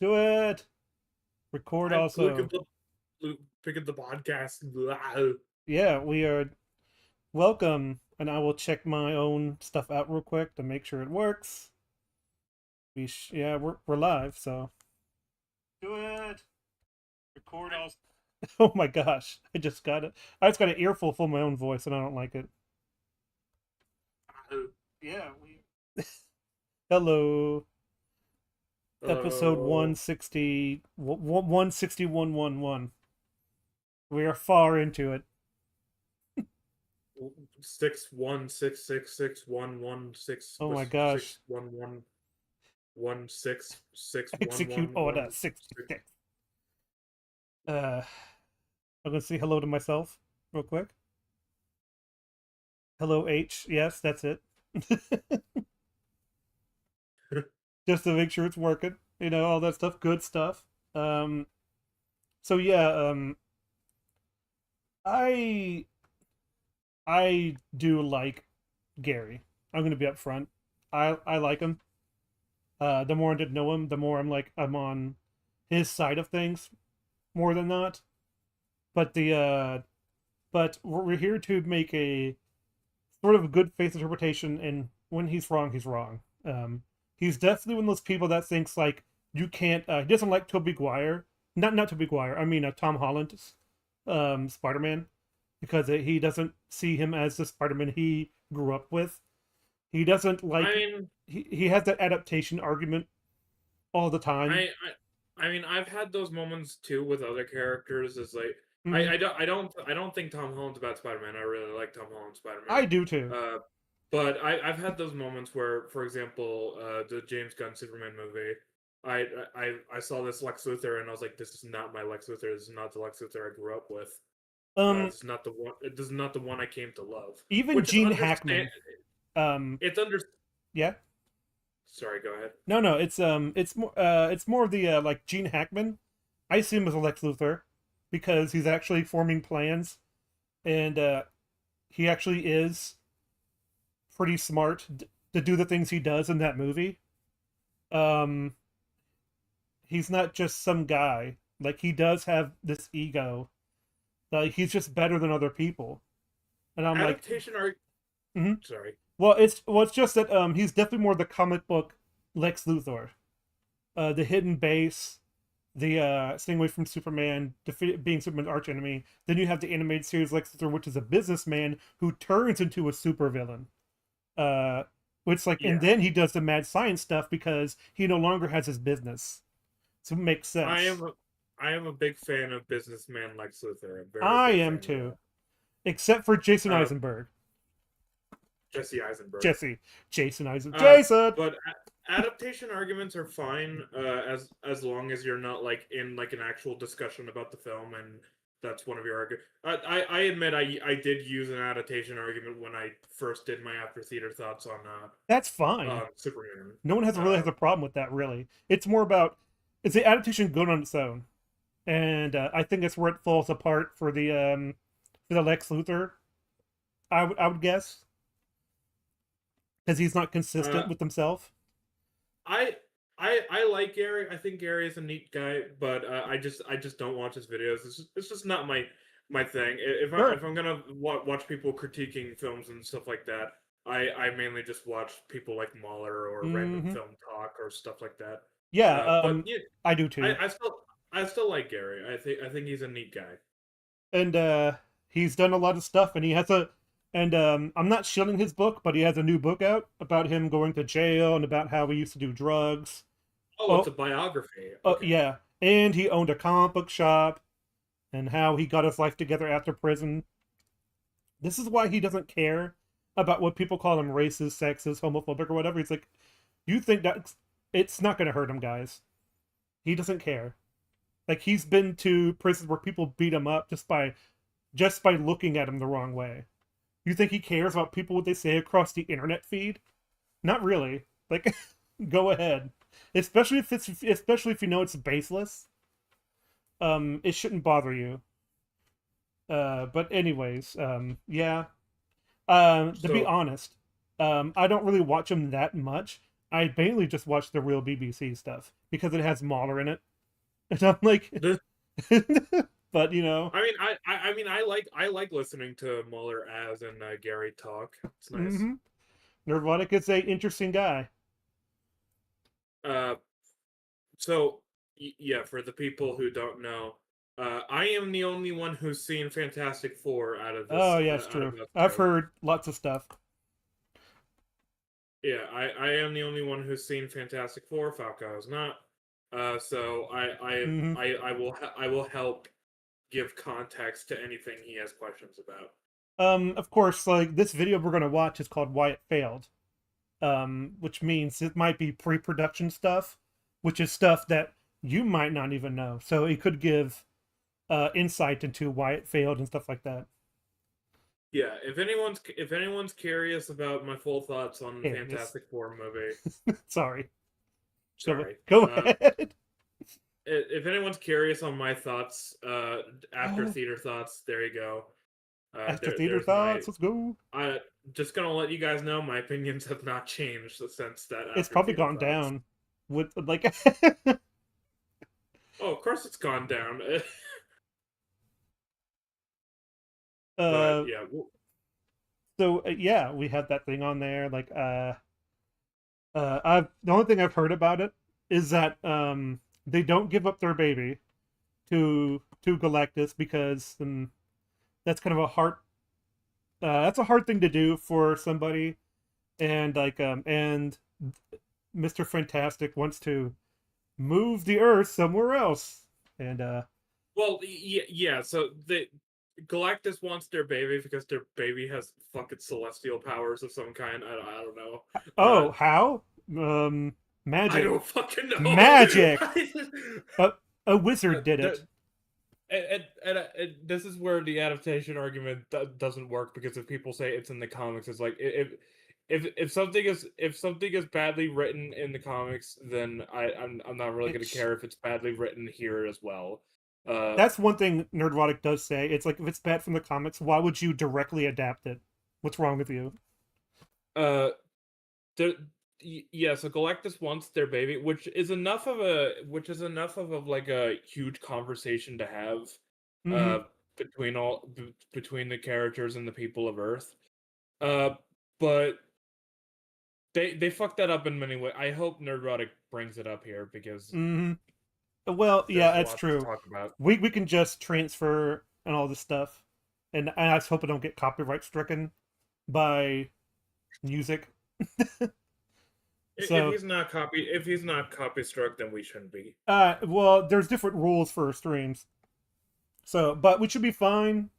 Do it. Record I look also. at pick up the podcast. Blah. Yeah, we are welcome, and I will check my own stuff out real quick to make sure it works. Yeah, we're live, so do it. Record also. Oh my gosh, I just got it. I just got an earful full of my own voice, and I don't like it. Yeah, we. Hello, episode Hello. 16111. We are far into it. 6166611 Oh my six gosh. one one one six six one Execute one order one six. 66. Uh, I'm gonna say hello to myself real quick. Hello, H. Yes, that's it. Just to make sure it's working. All that stuff. Good stuff. Um, so yeah, I I do like Gary. I'm gonna be upfront. I like him. The more I did know him, the more I'm on his side of things more than not. But but we're here to make a sort of a good faith interpretation, and when he's wrong, he's wrong. He's definitely one of those people that thinks like you can't. He doesn't like Tobey Maguire, not Tobey Maguire. I mean Tom Holland's Spider Man, because he doesn't see him as the Spider Man he grew up with. He doesn't I like. mean, He has that adaptation argument all the time. I've had those moments too with other characters. Is like Hmm. I don't think Tom Holland's a bad Spider-Man. I really like Tom Holland's I Spider-Man. do too. But I've had those moments where, for example, the James Gunn Superman movie, I saw this Lex Luthor and I was like, this is not my Lex Luthor. This is not the Lex Luthor I grew up with. Um, This is not the one. This is not the one I came to love. Even Which is Gene understand. Hackman. Um, It's under. yeah. Sorry, go ahead. No, it's more of the like Gene Hackman. I see him as a Lex Luthor because he's actually forming plans, and he actually is pretty smart to do the things he does in that movie. Um, he's not just some guy. Like he does have this ego. Like he's just better than other people, and I'm like, Adaptation art. mhm. Sorry. Well, it's just that he's definitely more the comic book Lex Luthor. The hidden base, the staying away from Superman, being Superman's arch enemy. Then you have the animated series Lex Luthor, which is a businessman who turns into a supervillain. Uh, which like, and Yeah, then he does the mad science stuff because he no longer has his business. So it makes I sense. am. I am a big fan of businessman Lex Luthor. I'm a very I big am fan of too, except for Jason that. Eisenberg. Jesse Eisenberg. Jesse, Jason Eisenberg, Uh, Jason. but adaptation arguments are fine as long as you're not like in like an actual discussion about the film and that's one of your arguments. I admit I did use an adaptation argument when I first did my after theater thoughts on That's fine. Superman. No one has really Uh, has a problem with that. Really, it's more about is the adaptation good on its own, and I think that's where it falls apart for the Lex Luthor. I would guess because he's not uh, consistent with himself. I I like Gary. I think Gary is a neat guy, but I just don't watch his videos. It's just not my thing. Sure. If I'm gonna watch people critiquing films and stuff like that, I mainly just watch people like Mahler or random Hmm. film talk or stuff like that. Yeah. But yeah, I do too. I still like Gary. I think he's a neat guy. And he's done a lot of stuff, and he has a. And I'm not shilling his book, but he has a new book out about him going to jail and about how he used to do drugs. Oh, it's a Oh, biography. oh Okay. yeah. And he owned a comic book shop, and how he got his life together after prison. This is why he doesn't care about what people call him racist, sexist, homophobic, or whatever. He's like, you think that it's not going to hurt him, guys. He doesn't care. Like he's been to prisons where people beat him up just by looking at him the wrong way. You think he cares about people what they say across the internet feed? Not really. Like, go ahead. Especially if you know it's baseless. It shouldn't bother you. But anyways, yeah. To be So honest, I don't really watch him that much. I mainly just watch the real BBC stuff because it has Mahler in it, and I'm like, but you know, I like listening to Mueller as and Gary talk. It's nice. mm-hmm. Nerdrotic is a interesting guy. Uh, so yeah, for the people who don't know, I am the only one who's seen Fantastic Four Oh yeah, it's out of true. us I've two. heard lots of stuff. Yeah, I am the only one who's seen Fantastic Four. Falco has not. So Mm-hmm. I will help give context to anything he has questions about. Of course, like this video we're gonna watch is called "Why It Failed," which means it might be pre-production stuff, which is stuff that you might not even know. So it could give insight into why it failed and stuff like that. Yeah, if anyone's curious about my full thoughts on the Curious. Fantastic Four movie, Sorry. sorry. Go ahead. If anyone's curious on my thoughts, after Uh, theater thoughts, there you go. After theater There's my. thoughts, let's go. I just gonna let you guys know my opinions have not changed since that It's after probably theater gone thoughts. down with like Oh, of course it's gone down. But uh yeah, so yeah, we had that thing on there like I've the only thing I've heard about it is that they don't give up their baby to Galactus because that's kind of a hard that's a hard thing to do for somebody, and Mr. Fantastic wants to move the Earth somewhere else, and well, yeah. So the Galactus wants their baby because their baby has fucking celestial powers of some kind. I don't know. Uh, oh, how I magic, don't fucking know. magic, a, a wizard did The- it. and this is where the adaptation argument doesn't work, because if people say it's in the comics, it's like if something is badly written in the comics, then I'm not really gonna It's care if it's badly written here as well. Uh, That's one thing Nerdrotic does say. It's like if it's bad from the comics, why would you directly adapt it? What's wrong with you? uh, there, yeah. So Galactus wants their baby, which is enough of like a huge conversation to have, Mm-hmm. uh, between the characters and the people of Earth. Uh, but they fucked that up in many ways. I hope Nerdrotic brings it up here because Mm-hmm. Well, yeah, there's that's lots to true. talk about. We can just transfer and all this stuff, and I just hope I don't get copyright stricken by music. So, If he's not copy struck, then we shouldn't be. well, there's different rules for streams. So, but we should be fine.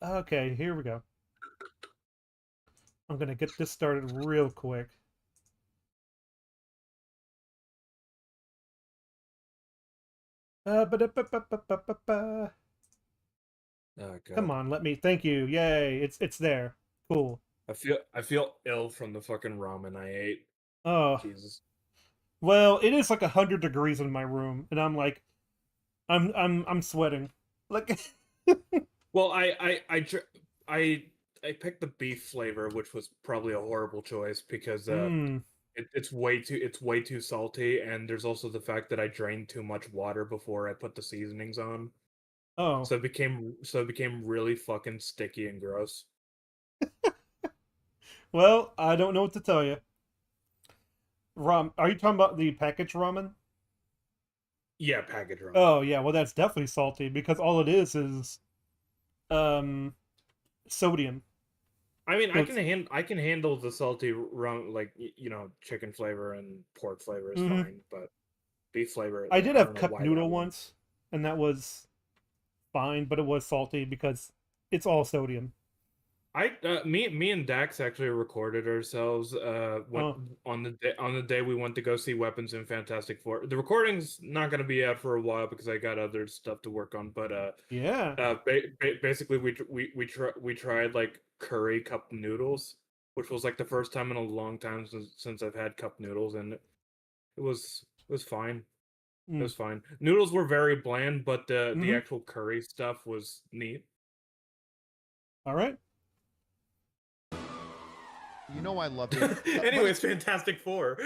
Okay, here we go. I'm gonna get this started real quick. Ba-da-ba-ba-ba-ba-ba. Oh Come god. on, let me. Thank you. Yay! It's there. Cool. I feel ill from the fucking ramen I ate. Oh, Jesus. well, it is like 100 degrees in my room, and I'm like, I'm sweating. Like, Well, I I picked the beef flavor, which was probably a horrible choice because mm, it's way too salty, and there's also the fact that I drained too much water before I put the seasonings on. oh, So it became really fucking sticky and gross. well, I don't know what to tell you. Are you talking about the packaged ramen? Yeah, package ramen. Oh yeah, well that's definitely salty because all it is um sodium. I mean, So it's I can handle the salty rum, like chicken flavor and pork flavor is mhm. fine, but beef flavor, I did I have don't know cup why that noodle one. once, and that was fine, but it was salty because it's all sodium. Me and Dax actually recorded ourselves when Oh on the day we went to go see Weapons in Fantastic Four. The recording's not going to be out for a while because I got other stuff to work on, but yeah. basically we tried like curry cup noodles, which was like the first time in a long time since I've had cup noodles, and it was fine. It Mm. was fine. Noodles were very bland, but the Mm-hmm. actual curry stuff was neat. All right. You know I loved it. Anyways, Fantastic Four.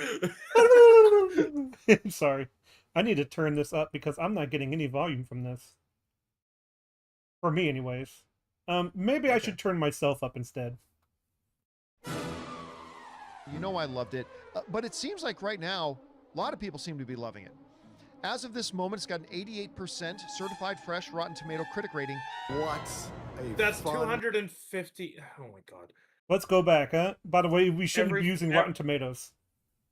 Sorry. I need to turn this up because I'm not getting any volume from this. For me, anyways. Maybe I should turn myself up instead. You know I loved it. But it seems like right now, a lot of people seem to be loving it. As of this moment, it's got an 88% certified fresh Rotten Tomato critic rating. That's 250. Oh my god. Let's go back, huh? By the way, we shouldn't be using Rotten Tomatoes.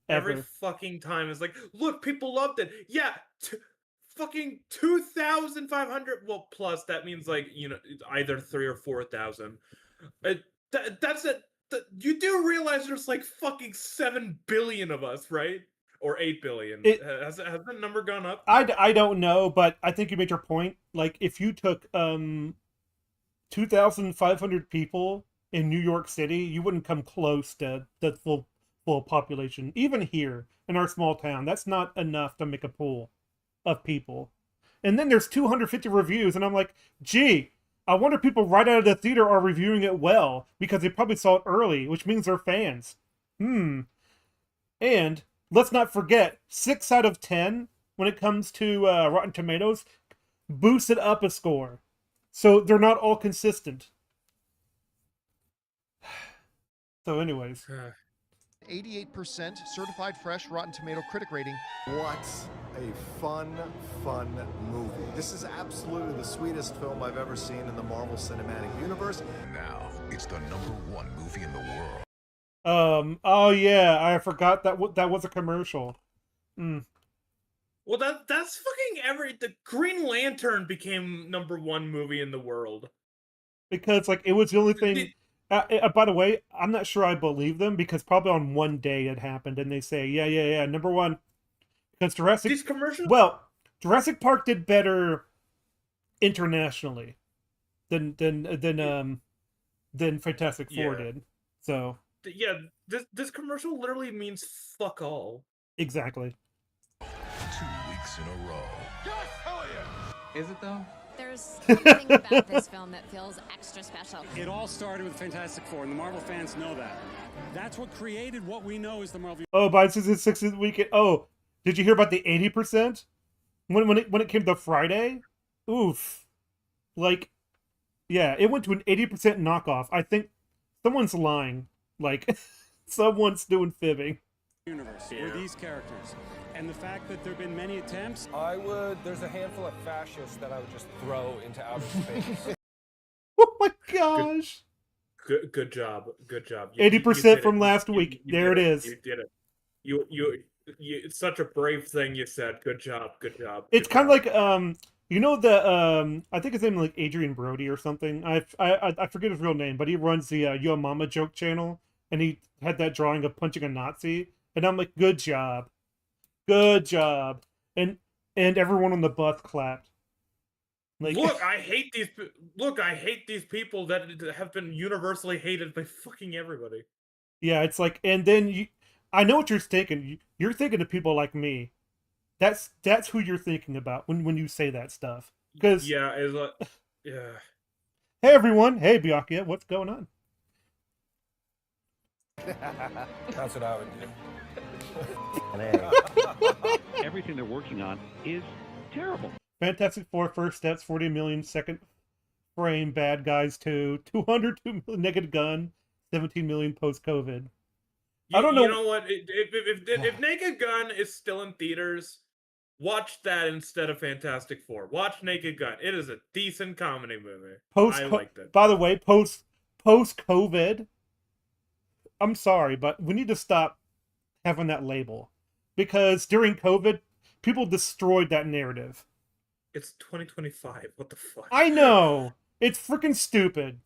Every fucking time is like, look, people loved it. Yeah, fucking 2,500. Well, plus that means like, you know, either 3 or 4,000. That's it. You do realize there's like fucking 7 billion of us, right? Or 8 billion. Has the number gone up? I don't know, but I think you made your point. Like, if you took 2,500 people in New York City, you wouldn't come close to the full population. Even here in our small town, that's not enough to make a pool of people. And then there's 250 reviews, and I'm like, gee, I wonder if people right out of the theater are reviewing it well because they probably saw it early, which means they're fans. And let's not forget, 6 out of 10 when it comes to Rotten Tomatoes boosted up a score. So they're not all consistent. So anyways. 88% certified fresh Rotten Tomato critic rating. What a fun movie. This is absolutely the sweetest film I've ever seen in the Marvel Cinematic Universe. Now, it's the #1 movie in the world. Oh yeah, I forgot that was a commercial. Well, that's fucking the Green Lantern became #1 movie in the world. Because like it was the only thing. By the way, I'm not sure I believe them because probably on one day it happened and they say yeah #1 because These commercials. Well, Jurassic Park did better internationally than Fantastic Four did. So yeah, this commercial literally means fuck all. Exactly. 2 weeks in a row. Yes, hell yeah! Is it though? There's something about this film that feels extra special. It all started with Fantastic Four, and the Marvel fans know that. That's what created what we know as the Marvel. Oh, by since it's 6th weekend. Oh, did you hear about the 80%? When it came to Friday? Oof. Like, yeah, it went to an 80% knockoff. I think someone's lying. Like, someone's doing fibbing. Universe with these characters. And the fact that there have been many attempts. There's a handful of fascists that I would just throw into outer space. Oh my gosh. Good job. Good job. 80% from last week. There it is. You did it. You it's such a brave thing you said. Good job. Good job. It's kind of like you know the I think his name is like Adrian Brody or something. I forget his real name, but he runs the Yo Mama Joke channel, and he had that drawing of punching a Nazi, and I'm like, good job. Good job. And everyone on the bus clapped. Like, Look, I hate these people that have been universally hated by fucking everybody. Yeah, it's like, and then I know what you're thinking. You're thinking of people like me. That's who you're thinking about when you say that stuff. Because yeah, it's like, yeah. Hey everyone, hey Byakuya, what's going on? That's what I would do. Everything they're working on is terrible. Fantastic Four first steps, 40 million second frame, Bad Guys 2, 202 million Naked Gun, 17 million post-COVID. I don't know. You know what? If Naked Gun is still in theaters, watch that instead of Fantastic Four. Watch Naked Gun. It is a decent comedy movie. I liked it. By the way, post-COVID, I'm sorry, but we need to stop having that label. Because during COVID, people destroyed that narrative. It's 2025. What the fuck? I know. It's freaking stupid.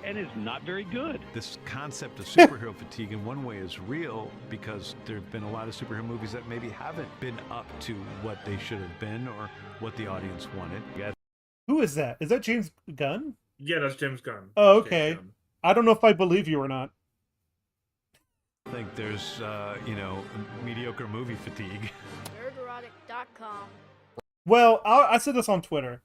And is not very good. This concept of superhero fatigue in one way is real because there have been a lot of superhero movies that maybe haven't been up to what they should have been or what the audience wanted. Who is that? Is that James Gunn? Yeah, that's James Gunn. Oh, okay. I don't know if I believe you or not. I think there's, mediocre movie fatigue. Nerdrotic.com. Well, I said this on Twitter.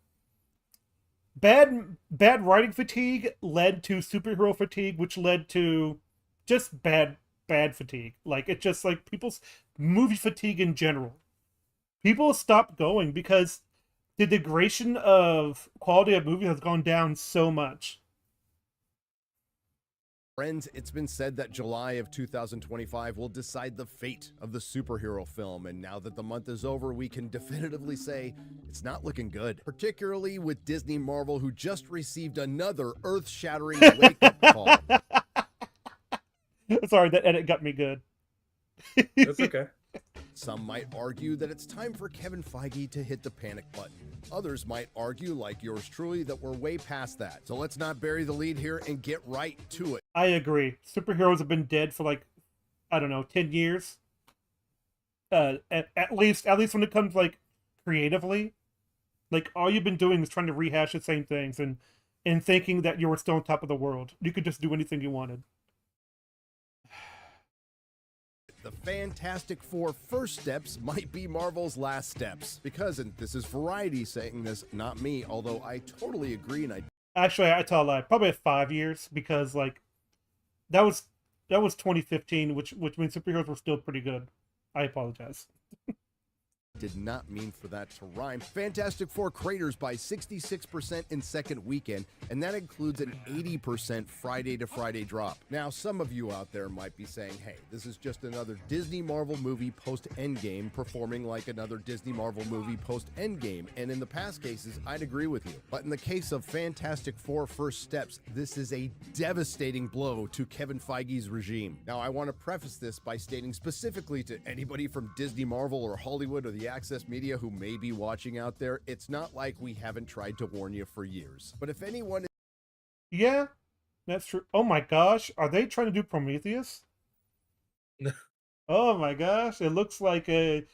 Bad writing fatigue led to superhero fatigue, which led to just bad fatigue. Like, it's just like people's movie fatigue in general. People stop going because the degradation of quality of movie has gone down so much. Friends, it's been said that July of 2025 will decide the fate of the superhero film, and now that the month is over, we can definitively say it's not looking good, particularly with Disney Marvel, who just received another earth-shattering wake-up call. Sorry, that edit got me good. That's okay. Some might argue that it's time for Kevin Feige to hit the panic button. Others might argue, like yours truly, that we're way past that. So let's not bury the lead here and get right to it. I agree. Superheroes have been dead for like, I don't know, 10 years. At least when it comes like creatively. Like, all you've been doing is trying to rehash the same things and thinking that you were still on top of the world. You could just do anything you wanted. The Fantastic Four first steps might be Marvel's last steps. Because, and this is Variety saying this, not me, although I totally agree, and Actually, I tell a lie. Probably 5 years, because like that was 2015, which means superheroes were still pretty good. I apologize. did not mean for that to rhyme. Fantastic Four craters by 66% in second weekend, and that includes an 80% Friday to Friday drop. Now, some of you out there might be saying, hey, this is just another Disney Marvel movie post-Endgame performing like another Disney Marvel movie post-Endgame, and in the past cases, I'd agree with you. But in the case of Fantastic Four First Steps, this is a devastating blow to Kevin Feige's regime. Now, I want to preface this by stating specifically to anybody from Disney, Marvel, or Hollywood, or the Access Media who may be watching out there, it's not like we haven't tried to warn you for years. But if anyone... Yeah, that's true. Oh my gosh, are they trying to do Prometheus? Oh my gosh, it looks like a...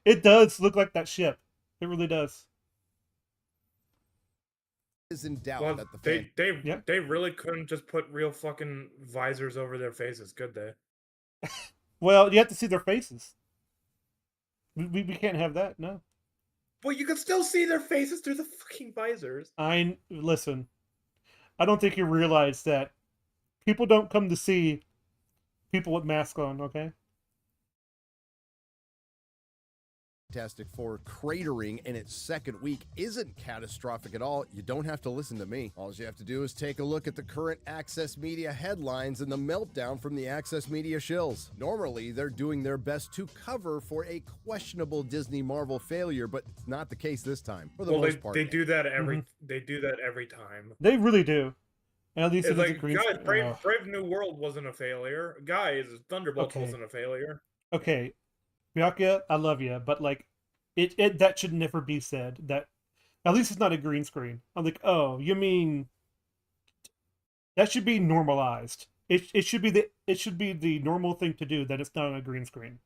It does look like that ship. It really does. Is in doubt well, that the they really couldn't just put real fucking visors over their faces, could they? Well, you have to see their faces. We can't have that, no. Well, you can still see their faces through the fucking visors. Listen, I don't think you realize that people don't come to see people with masks on, okay? Fantastic Four cratering in its second week isn't catastrophic at all. You don't have to listen to me. All you have to do is take a look at the current Access Media headlines and the meltdown from the Access Media shills. Normally, they're doing their best to cover for a questionable Disney Marvel failure, but it's not the case this time. For the most part, they do that every time. They really do. At least it's it like, guys, Brave New World wasn't a failure. Guys, Thunderbolts wasn't a failure. Okay, Byakuya, I love you, but like, it that should never be said. That at least it's not a green screen. I'm like, oh, you mean that should be normalized? It should be the normal thing to do, that it's not on a green screen.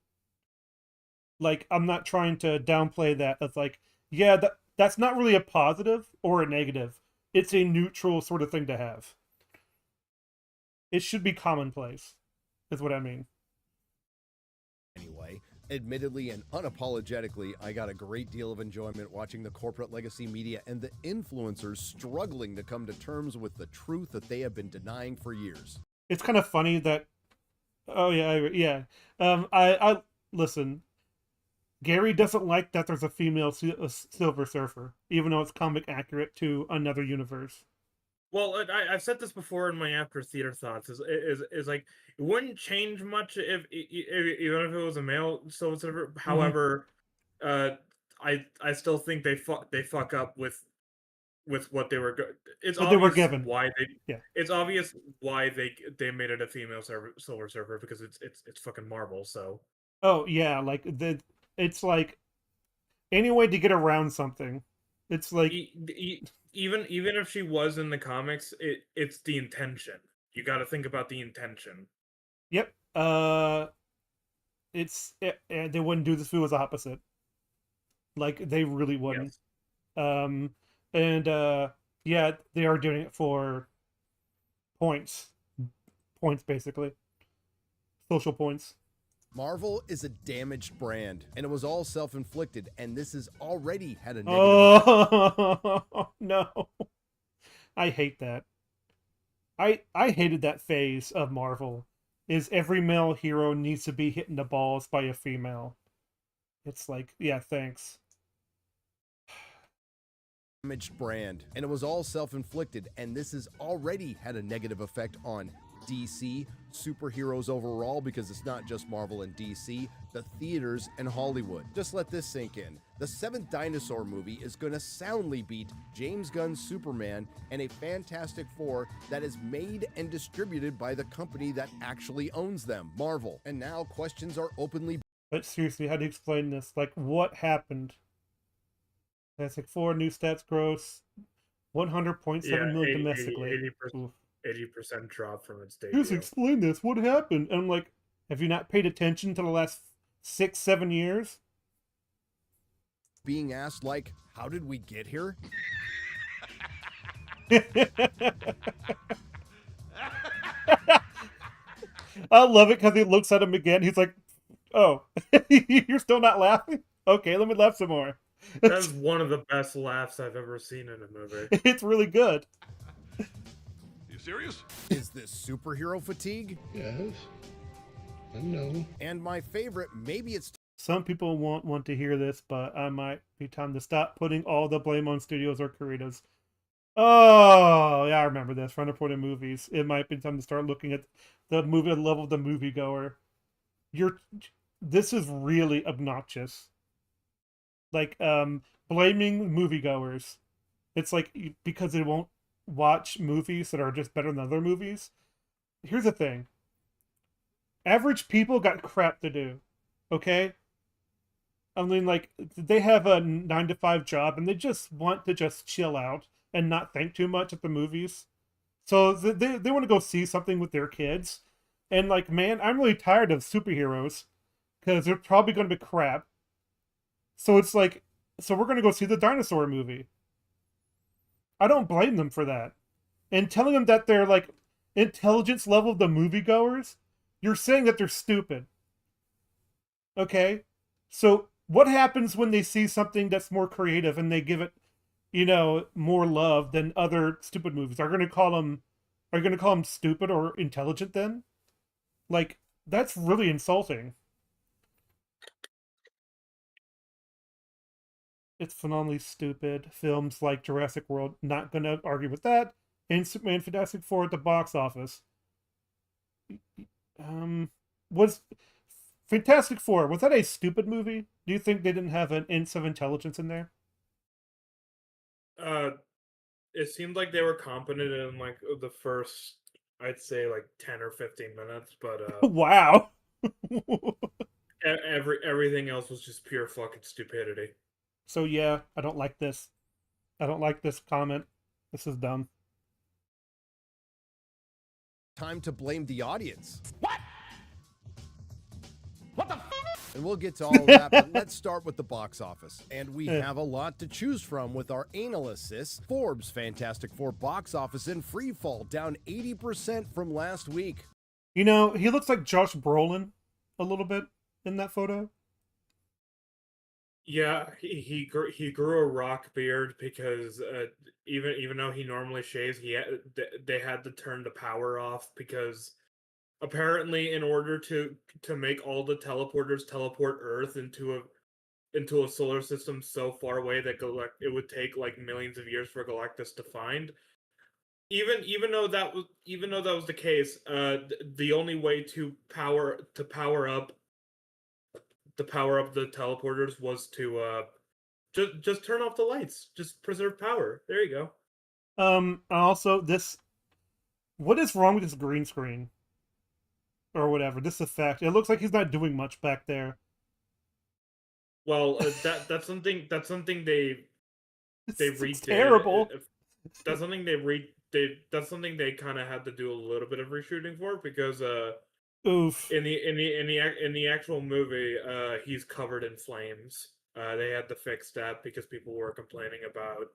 Like, I'm not trying to downplay that. It's like, yeah, that's not really a positive or a negative. It's a neutral sort of thing to have. It should be commonplace, is what I mean. Anyway, admittedly and unapologetically, I got a great deal of enjoyment watching the corporate legacy media and the influencers struggling to come to terms with the truth that they have been denying for years. It's kind of funny that, oh yeah. I listen. Gary doesn't like that there's a female Silver Surfer, even though it's comic accurate to another universe. Well, I've said this before in my after theater thoughts. Is like, it wouldn't change much even if it was a male Silver Surfer. However, I still think they fuck up with what they were. It's what obvious they were given. Why they? Yeah. It's obvious why they made it a female Silver Surfer, because it's fucking Marvel. So. Oh yeah, like it's like any way to get around something. It's like even if she was in the comics, it's the intention. You got to think about the intention. Yep. They wouldn't do this if it was opposite. Like, they really wouldn't. Yes. Yeah, they are doing it for points. Points, basically. Social points. Marvel is a damaged brand, and it was all self-inflicted, and this has already had a negative Oh, no. I hate that. I hated that phase of Marvel. is every male hero needs to be hit in the balls by a female. It's like, yeah, thanks. Damaged brand, and it was all self-inflicted, and this has already had a negative effect on DC, superheroes overall, because it's not just Marvel and DC, the theaters and Hollywood. Just let this sink in. The 7th Dinosaur movie is going to soundly beat James Gunn's Superman and a Fantastic Four that is made and distributed by the company that actually owns them, Marvel. And now questions are openly... But seriously, how do you explain this? Like, what happened? Fantastic Four, new stats gross, 100.7 million domestically. 80% drop from its debut. Just explain this. What happened? And I'm like, have you not paid attention to the last 6-7 years? Being asked, like, how did we get here? I love it because he looks at him again. He's like, oh, you're still not laughing? Okay, let me laugh some more. That's one of the best laughs I've ever seen in a movie. It's really good. You serious? Is this superhero fatigue? Yes. I know. And my favorite, maybe it's... Some people won't want to hear this, but I might be time to stop putting all the blame on studios or creators. Oh, yeah, I remember this. From reported movies. It might be time to start looking at the movie level of the moviegoer. This is really obnoxious. Like, blaming moviegoers. It's like, because they won't watch movies that are just better than other movies. Here's the thing. Average people got crap to do. Okay? I mean, like, they have a 9-to-5 job, and they just want to just chill out and not think too much at the movies. So they want to go see something with their kids. And, like, man, I'm really tired of superheroes, because they're probably going to be crap. So it's like, so we're going to go see the dinosaur movie. I don't blame them for that. And telling them that they're, like, intelligence level of the moviegoers, you're saying that they're stupid. Okay? So what happens when they see something that's more creative and they give it, you know, more love than other stupid movies? Are you going to call them stupid or intelligent then? Like, that's really insulting. It's phenomenally stupid. Films like Jurassic World, not gonna argue with that. And Superman Fantastic Four at the box office. Was Fantastic Four, was that a stupid movie? Do you think they didn't have an inch of intelligence in there? It seemed like they were competent in, like, the first, I'd say, like, 10 or 15 minutes, but wow. everything else was just pure fucking stupidity. So yeah, I don't like this. I don't like this comment. This is dumb. Time to blame the audience. What? What the f? And we'll get to all of that, but let's start with the box office. And we have a lot to choose from with our analysis. Forbes Fantastic Four box office in free fall, down 80% from last week. You know, he looks like Josh Brolin a little bit in that photo. Yeah, he grew a rock beard because even though he normally shaves, they had to turn the power off because apparently in order to make all the teleporters teleport Earth into a solar system so far away that it would take like millions of years for Galactus to find. Even though that was the case, the only way to power up the teleporters was to just turn off the lights. Just preserve power. There you go. Also, what is wrong with this green screen? Or whatever, this effect. It looks like he's not doing much back there. Well, that's something they redid. Terrible. That's something that's something they kind of had to do a little bit of reshooting for because oof. In the actual movie, he's covered in flames. They had to fix that because people were complaining about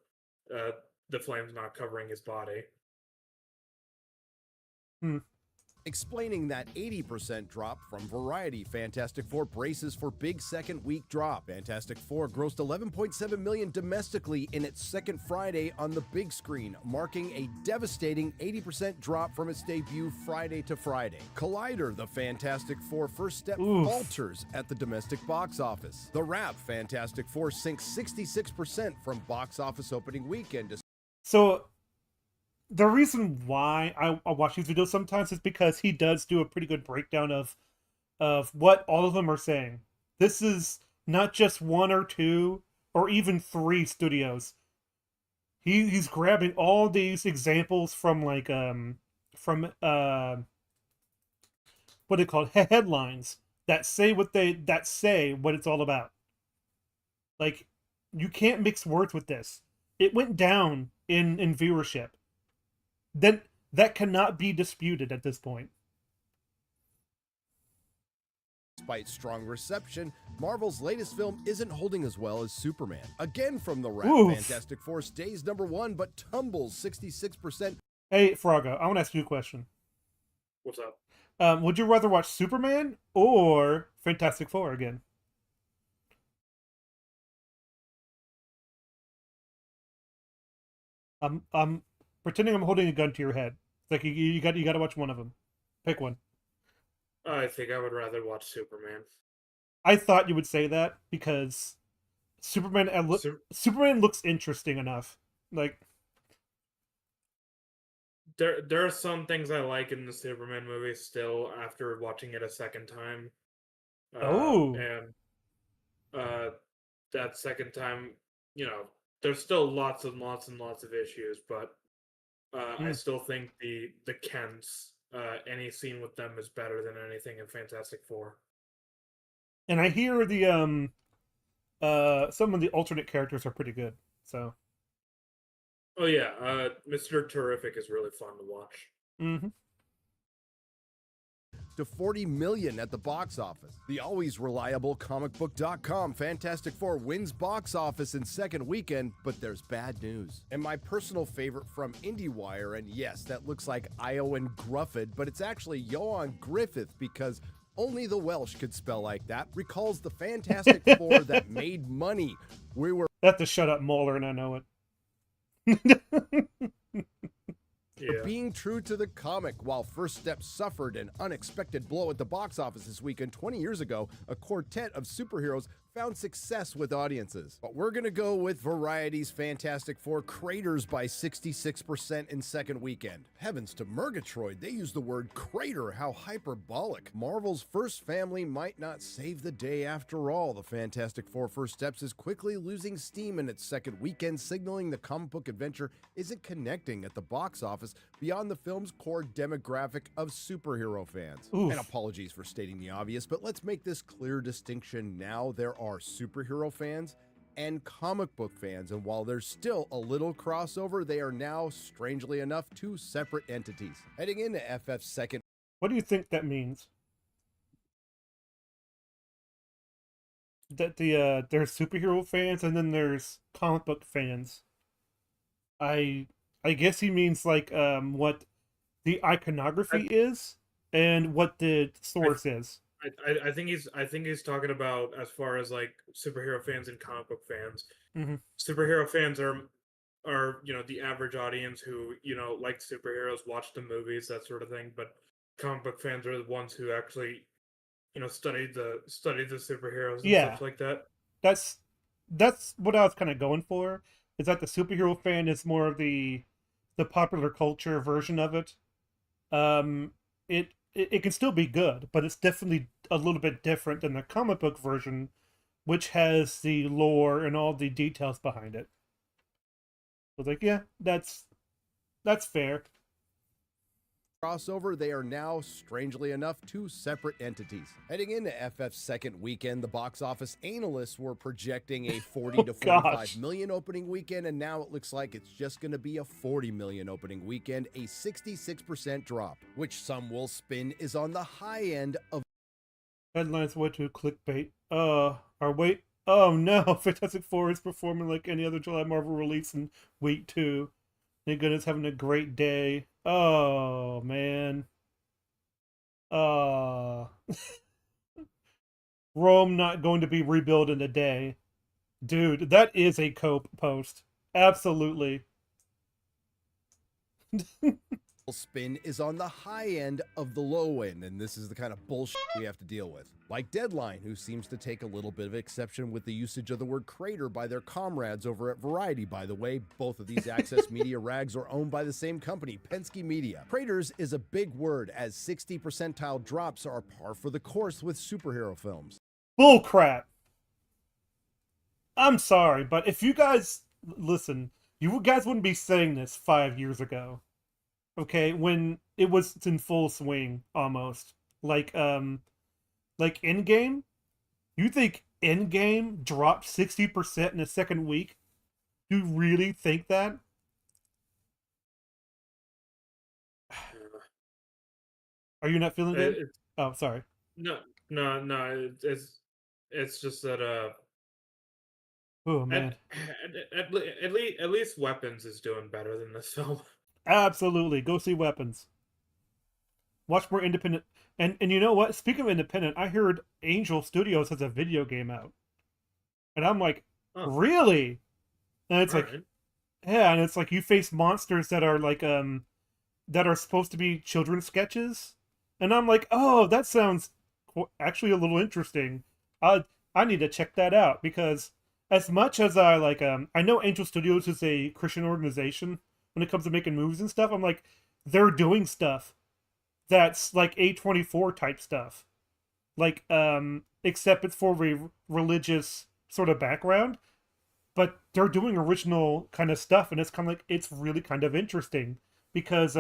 the flames not covering his body. Explaining that 80% drop from Variety, Fantastic Four braces for big second week drop. Fantastic Four grossed $11.7 million domestically in its second Friday on the big screen, marking a devastating 80% drop from its debut Friday to Friday. Collider, the Fantastic Four first step, falters at the domestic box office. The Wrap, Fantastic Four sinks 66% from box office opening weekend to So the reason why I watch these videos sometimes is because he does do a pretty good breakdown of what all of them are saying. This is not just one or two or even three studios. He's grabbing all these examples from like what are they called, headlines that say what it's all about. Like, you can't mix words with this. It went down in viewership. Then that cannot be disputed at this point. Despite strong reception, Marvel's latest film isn't holding as well as Superman. Again from the Wrap, Fantastic Four stays #1 but tumbles 66%. Hey, Frago, I want to ask you a question. What's up? Would you rather watch Superman or Fantastic Four again? I'm pretending I'm holding a gun to your head. It's like you got to watch one of them. Pick one. I think I would rather watch Superman. I thought you would say that because Superman looks interesting enough. Like, there are some things I like in the Superman movie still after watching it a second time. And that second time, there's still lots and lots and lots of issues, but I still think the Kents, any scene with them is better than anything in Fantastic Four. and I hear the some of the alternate characters are pretty good. So. Oh yeah, Mr. Terrific is really fun to watch. Mm-hmm. To 40 million at the box office. The always reliable comicbook.com Fantastic Four wins box office in second weekend, but there's bad news. And my personal favorite from IndieWire, and yes, that looks like Iowan Grufford, but it's actually Johan Griffith because only the Welsh could spell like that, recalls the Fantastic Four that made money. We were... I have to shut up, Mueller, and I know it. Being true to the comic, while First Step suffered an unexpected blow at the box office this weekend, 20 years ago, a quartet of superheroes found success with audiences. But we're gonna go with Variety's Fantastic Four craters by 66% in second weekend. Heavens to Murgatroyd, they use the word crater, how hyperbolic. Marvel's first family might not save the day after all. The Fantastic Four First Steps is quickly losing steam in its second weekend, signaling the comic book adventure isn't connecting at the box office beyond the film's core demographic of superhero fans. And apologies for stating the obvious, but let's make this clear distinction now. There are superhero fans and comic book fans, and while there's still a little crossover, they are now, strangely enough, two separate entities. Heading into FF's second... What do you think that means? That there's superhero fans and then there's comic book fans. I guess he means like what the iconography is and what the source is. I think he's talking about as far as like superhero fans and comic book fans. Mm-hmm. Superhero fans are the average audience who like superheroes, watch the movies, that sort of thing. But comic book fans are the ones who actually studied the superheroes and stuff like that. That's what I was kind of going for. Is that the superhero fan is more of the popular culture version of it. It can still be good, but it's definitely a little bit different than the comic book version, which has the lore and all the details behind it. I was like, yeah, that's fair. Crossover, they are now, strangely enough, two separate entities. Heading into FF's second weekend, the box office analysts were projecting a 40 to 45 million opening weekend, and now it looks like it's just going to be a 40 million opening weekend, a 66% drop, which some will spin is on the high end of... Headlines way too clickbait. Oh no, Fantastic Four is performing like any other July Marvel release in week 2. Thank goodness, having a great day. Oh, man. Uh, Rome not going to be rebuilt in a day. Dude, that is a cope post. Absolutely. Spin is on the high end of the low end, and this is the kind of bullshit we have to deal with. Like Deadline, who seems to take a little bit of exception with the usage of the word crater by their comrades over at Variety. By the way, both of these Access Media rags are owned by the same company, Penske Media. Craters is a big word, as 60 percentile drops are par for the course with superhero films. Bull crap. I'm sorry, but if you guys listen, you guys wouldn't be saying this 5 years ago. Okay, when it was in full swing almost. Like Endgame? You think Endgame dropped 60% in the second week? Do you really think that? Are you not feeling good? Oh, sorry. No. It's just that Oh man. at least Weapons is doing better than this film. Absolutely. Go see Weapons. Watch more independent. And you know what? Speaking of independent, I heard Angel Studios has a video game out. And I'm like, really? And it's like, yeah, and it's like you face monsters that are like that are supposed to be children's sketches. And I'm like, oh, that sounds actually a little interesting. I need to check that out, because as much as I like I know Angel Studios is a Christian organization when it comes to making movies and stuff. I'm like, they're doing stuff that's like A24 type stuff. Like except it's for a religious sort of background, but they're doing original kind of stuff, and it's kind of like, it's really kind of interesting, because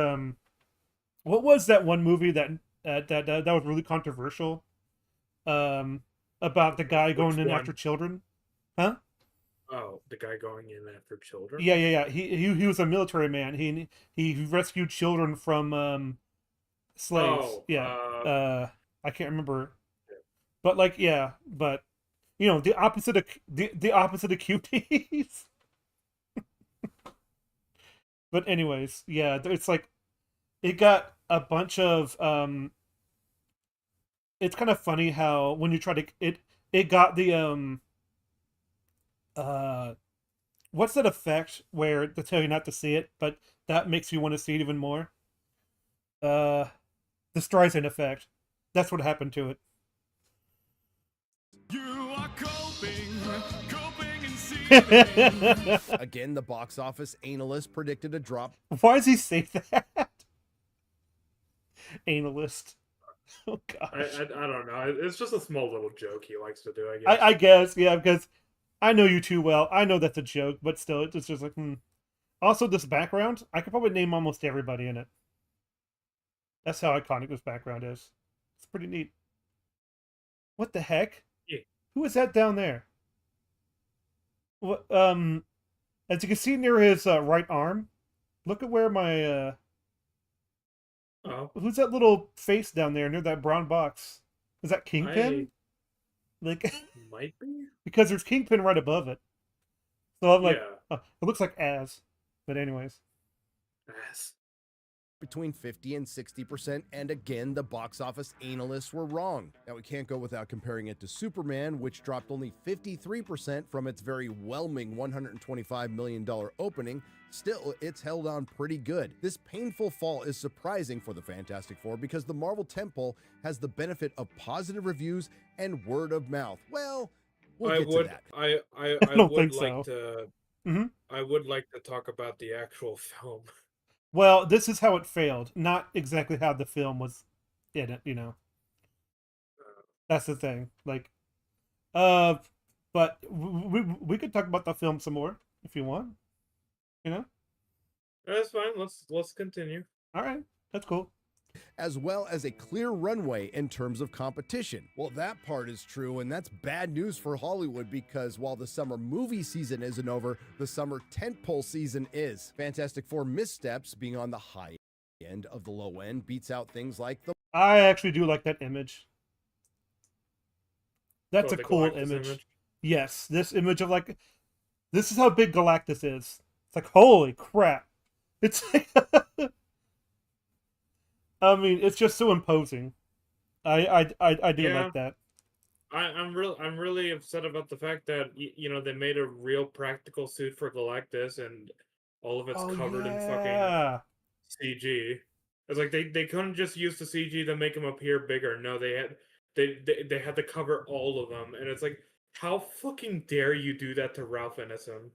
what was that one movie that was really controversial, about the guy going in after children? Huh? Oh, the guy going in after children? Yeah. He was a military man. He rescued children from slaves. I can't remember. But like, yeah, but you know, the opposite of cuties. But anyways, yeah, it's like it got a bunch of it's kind of funny how when you try to it got the what's that effect where they tell you not to see it, but that makes you want to see it even more? The Streisand effect. That's what happened to it. You are coping and seething. Again, the box office analyst predicted a drop. Why does he say that? Analyst. Oh gosh. I don't know. It's just a small little joke he likes to do, I guess. I guess, yeah, because I know you too well. I know that's a joke, but still, it's just like, Also, this background, I could probably name almost everybody in it. That's how iconic this background is. It's pretty neat. What the heck? Yeah. Who is that down there? What, as you can see near his right arm, look at where my who's that little face down there near that brown box? Is that Kingpin? Like, might be, because there's Kingpin right above it. So I'm like, yeah. It looks like As. But anyways, As. Between 50 and 60%, and again, the box office analysts were wrong. Now, we can't go without comparing it to Superman, which dropped only 53% from its very whelming $125 million opening. Still, it's held on pretty good. This painful fall is surprising for the Fantastic Four, because the Marvel tentpole has the benefit of positive reviews and word of mouth. Well, we'll get to that. I don't would think like so. to I would like to talk about the actual film. Well, this is how it failed, not exactly how the film was in it, you know. That's the thing. Like, but we could talk about the film some more if you want. You know? That's fine. Let's continue. All right. That's cool. As well as a clear runway in terms of competition. Well, that part is true, and that's bad news for Hollywood, because while the summer movie season isn't over, the summer tentpole season is. Fantastic Four missteps, being on the high end of the low end, beats out things like the... I actually do like that image. That's a cool Galactus image. Yes, this image of like, this is how big Galactus is. It's like, holy crap. It's like, I mean, it's just so imposing. I do Yeah. like that. I'm really upset about the fact that they made a real practical suit for Galactus and all of it's Oh covered in fucking yeah. CG. It's like they couldn't just use the CG to make him appear bigger. No, they had to cover all of them, and it's like, how fucking dare you do that to Ralph Ineson?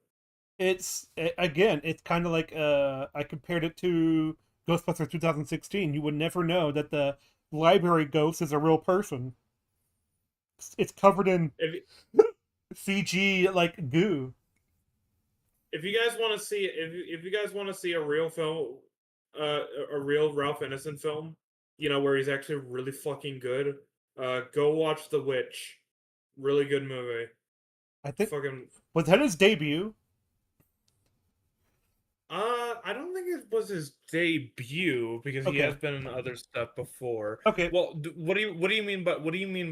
Again, it's kind of like I compared it to Ghostbusters 2016. You would never know that the library ghost is a real person. It's covered in If CG like goo. if you guys want to see if you guys want to see a real film, a real Ralph Ineson film, where he's actually really fucking good, go watch The Witch. Really good movie. I think Fucking was that his debut? I don't think it was his debut because he Okay. has been in other stuff before. Okay. Well, what do you mean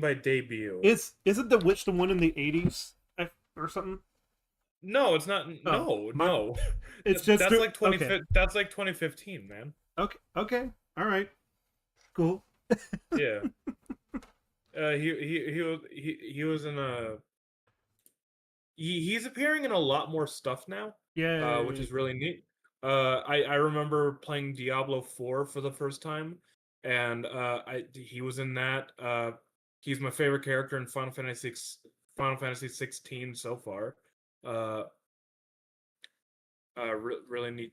by debut? Isn't The Witch the one in the 80s or something? No, it's not. Oh, No. It's just that's like okay. That's like 2015, man. Okay. All right. Cool. Yeah. He was in a. He's appearing in a lot more stuff now. Yeah. Which is really neat. I remember playing Diablo 4 for the first time, and he was in that. He's my favorite character in Final Fantasy 16 so far. Really neat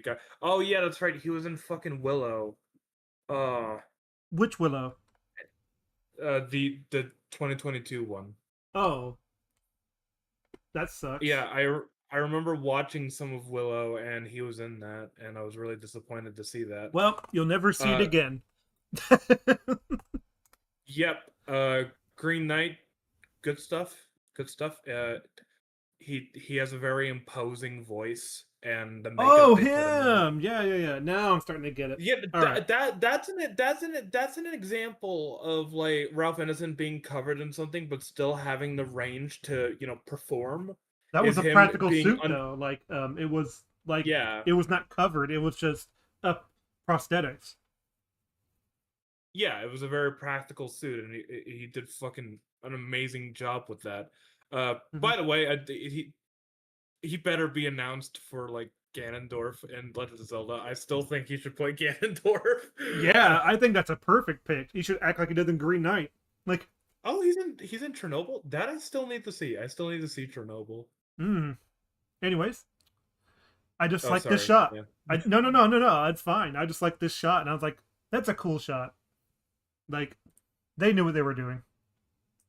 guy. Oh yeah, that's right. He was in fucking Willow. Which Willow? The 2022 one. Oh, that sucks. Yeah, I remember watching some of Willow, and he was in that, and I was really disappointed to see that. Well, you'll never see it again. Yep. Green Knight, good stuff. Good stuff. He has a very imposing voice, and the makeup. Oh, they put him in. him! Yeah. Now I'm starting to get it. Yeah, Alright. that's an example of like Ralph Ineson being covered in something, but still having the range to perform. That was Is a him practical being suit though. Like, it was like it was not covered. It was just prosthetics. Yeah, it was a very practical suit, and he did fucking an amazing job with that. By the way, he better be announced for like Ganondorf and Legend of Zelda. I still think he should play Ganondorf. Yeah, I think that's a perfect pick. He should act like he did in Green Knight. Like, oh, he's in Chernobyl. That I still need to see. I still need to see Chernobyl. Anyways, I just like sorry. this shot. Yeah. No. It's fine. I just like this shot, and I was like, that's a cool shot. Like, they knew what they were doing.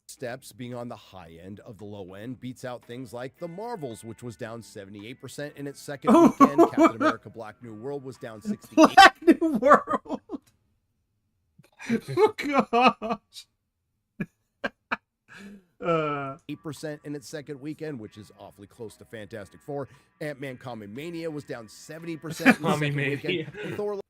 Steps being on the high end of the low end beats out things like The Marvels, which was down 78% in its second weekend. Captain America Black New World was down 68%. Black New World! Oh, gosh. 8% in its second weekend, which is awfully close to Fantastic Four. Ant-Man Mania was down 70% in the second weekend. And Thor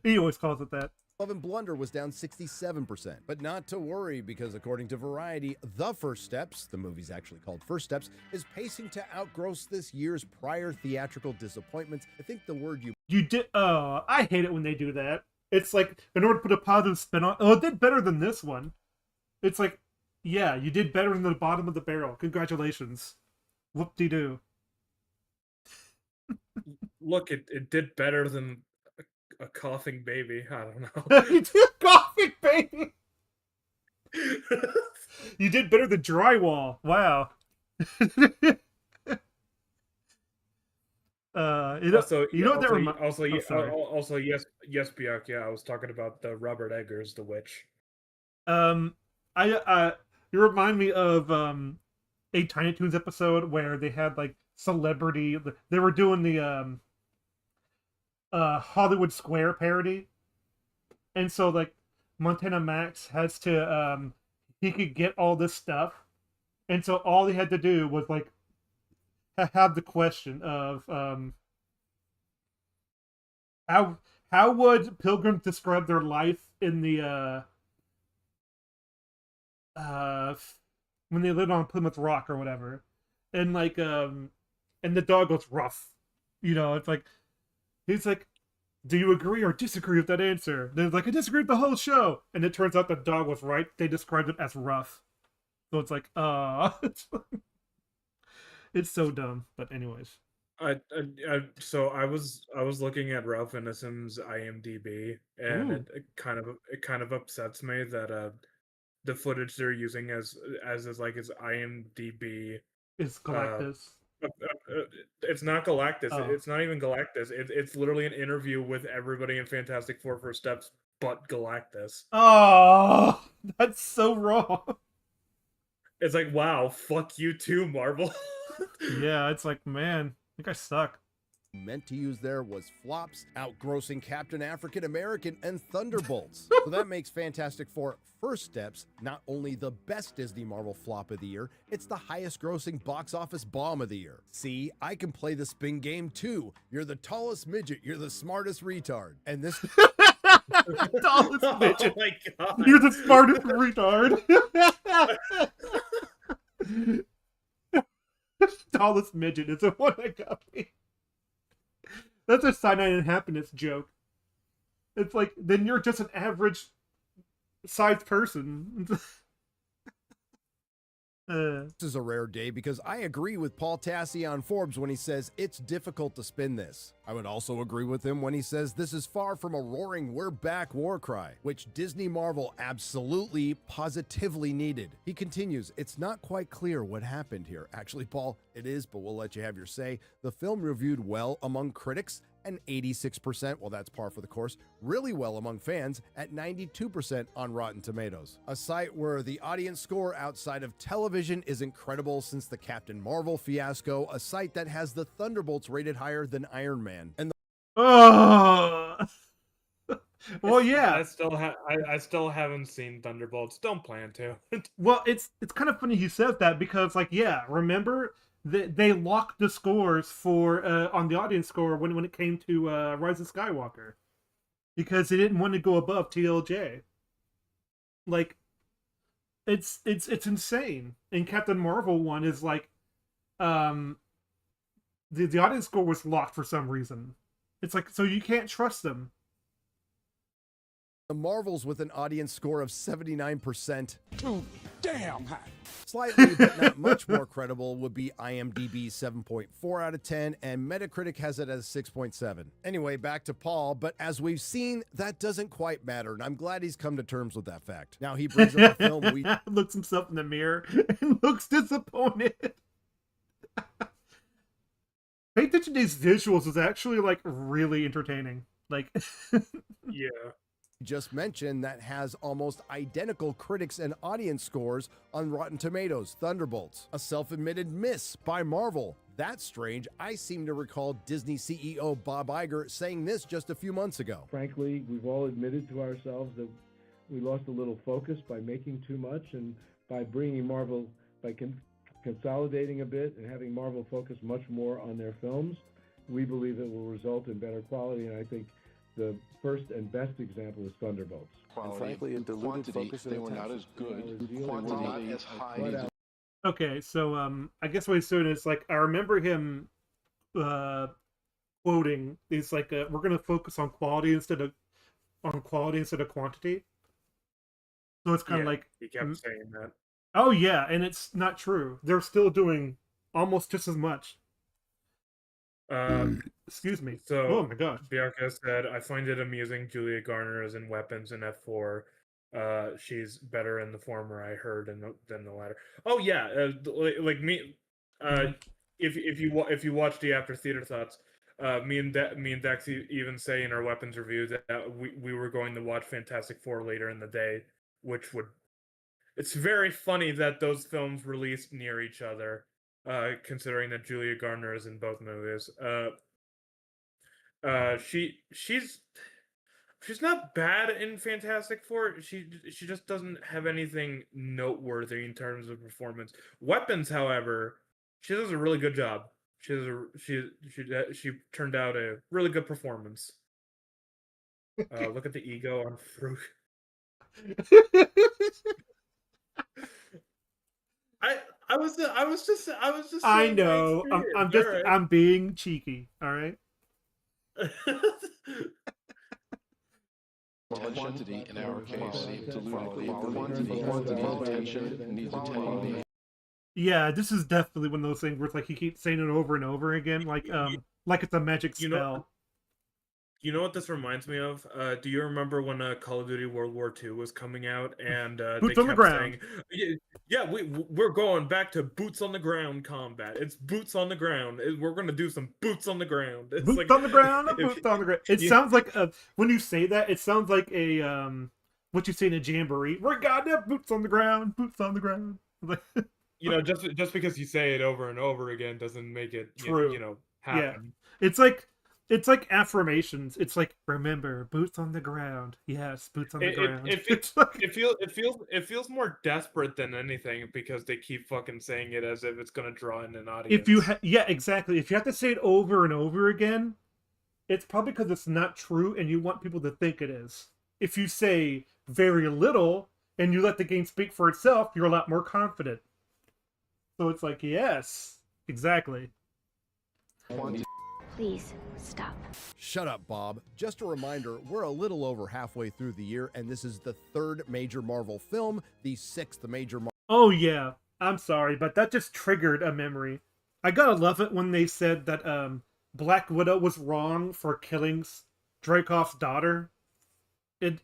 he always calls it that. Love and Blunder was down 67%. But not to worry, because according to Variety, The First Steps, the movie's actually called First Steps, is pacing to outgross this year's prior theatrical disappointments. I think the word you did. Oh, I hate it when they do that. It's like, in order to put a positive spin on, oh, it did better than this one. It's like, yeah, you did better than the bottom of the barrel. Congratulations. Whoop-de-doo. Look, it did better than a coughing baby. I don't know. You did coughing baby. You did better than drywall. Wow. Also, yes, Bjork. Yeah, I was talking about the Robert Eggers, The Witch. You remind me of a Tiny Toons episode where they had like celebrity. They were doing the Hollywood Square parody, and so like Montana Max has to he could get all this stuff, and so all he had to do was like have the question of how would pilgrims describe their life in the when they lived on Plymouth Rock or whatever, and like and the dog goes rough, it's like he's like, do you agree or disagree with that answer? Then it's like, I disagree with the whole show. And it turns out the dog was right. They described it as rough. So it's like, it's so dumb. But anyways. So I was looking at Ralph Ineson's IMDb, and Ooh. it kind of upsets me that the footage they're using as is like his IMDb It's Galactus. It's not Galactus. Oh. It's not even Galactus. It's literally an interview with everybody in Fantastic Four First Steps, but Galactus. Oh, that's so wrong. It's like, wow, fuck you too, Marvel. Yeah, it's like, man, I think I suck. Meant to use there was flops, outgrossing Captain African American and Thunderbolts. So that makes Fantastic Four First Steps not only the best Disney Marvel flop of the year, it's the highest grossing box office bomb of the year. See, I can play the spin game too. You're the tallest midget, you're the smartest retard. And this Tallest midget. Oh my god. You're the smartest retard. Tallest midget is the one that got me. That's a cyanide and happiness joke. It's like, then you're just an average sized person. This is a rare day because I agree with Paul Tassi on Forbes when he says it's difficult to spin this. I would also agree with him when he says this is far from a roaring "we're back" war cry, which Disney Marvel absolutely, positively needed. He continues, it's not quite clear what happened here. Actually, Paul, it is, but we'll let you have your say. The film reviewed well among critics and 86%, well, that's par for the course, really well among fans at 92% on Rotten Tomatoes. A site where the audience score outside of television is incredible since the Captain Marvel fiasco, a site that has the Thunderbolts rated higher than Iron Man. And Oh. Well, yeah. I still haven't seen Thunderbolts. Don't plan to. Well, it's kind of funny he says that because, like, yeah, remember they locked the scores for on the audience score when it came to Rise of Skywalker because they didn't want to go above TLJ. Like, it's insane. And Captain Marvel one is like, the audience score was locked for some reason. It's like, so you can't trust them. The Marvels with an audience score of 79%. Too damn high. Slightly, but not much more credible would be IMDb's 7.4 out of 10, and Metacritic has it as 6.7. Anyway, back to Paul, but as we've seen, that doesn't quite matter, and I'm glad he's come to terms with that fact. Now he brings up a film we... Looks himself in the mirror and looks disappointed. Pay attention to these visuals is actually, like, really entertaining. Like, yeah. Just mentioned that has almost identical critics and audience scores on Rotten Tomatoes, Thunderbolts. A self-admitted miss by Marvel. That's strange. I seem to recall Disney CEO Bob Iger saying this just a few months ago. Frankly, we've all admitted to ourselves that we lost a little focus by making too much and by bringing Marvel, by consolidating a bit and having Marvel focus much more on their films. We believe it will result in better quality, and I think the first and best example is Thunderbolts. And frankly, it diluted focus. They were not as good. Quantity not as high. Okay, so I guess what he's doing is, like, I remember him quoting, he's like, we're gonna focus on quality instead of quantity. So it's kind of like, he kept saying that. Oh yeah, and it's not true. They're still doing almost just as much. Excuse me. So, oh my gosh. Bianca said, I find it amusing Julia Garner is in Weapons in F4. She's better in the former, I heard, than the latter. Oh yeah, like me. If you watch the After Theater Thoughts, me and Dex even say in our Weapons review that we were going to watch Fantastic Four later in the day, which would. It's very funny that those films released near each other. Considering that Julia Garner is in both movies, she's not bad in Fantastic Four. She just doesn't have anything noteworthy in terms of performance. Weapons, however, she does a really good job. She turned out a really good performance. Look at the ego on Fruit. I was just. I know. I'm being cheeky. All right. Quantity in our case, quantity, attention, needs attention. Yeah, this is definitely one of those things where it's like he keeps saying it over and over again, like it's a magic spell. You know what this reminds me of? Do you remember when Call of Duty World War II was coming out and they Boots on the kept ground. saying, "Yeah, we're going back to boots on the ground combat. It's boots on the ground. We're gonna do some boots on the ground." It's Boots like on the ground, boots on the ground. It you- sounds like when you say that, it sounds like a what you say in a jamboree. We're goddamn boots on the ground, boots on the ground. you know, just because you say it over and over again doesn't make it True. you know happen. Yeah, it's like affirmations. It's like, remember, boots on the ground. Yes, boots on the ground. It feels more desperate than anything because they keep fucking saying it as if it's gonna draw in an audience. Yeah, exactly. If you have to say it over and over again, it's probably because it's not true and you want people to think it is. If you say very little and you let the game speak for itself, you're a lot more confident. So it's like, yes, exactly. Please, stop. Shut up, Bob. Just a reminder, we're a little over halfway through the year, and this is the third major Marvel film, the sixth major Marvel... Oh, yeah. I'm sorry, but that just triggered a memory. I gotta love it when they said that Black Widow was wrong for killing Dreykov's daughter in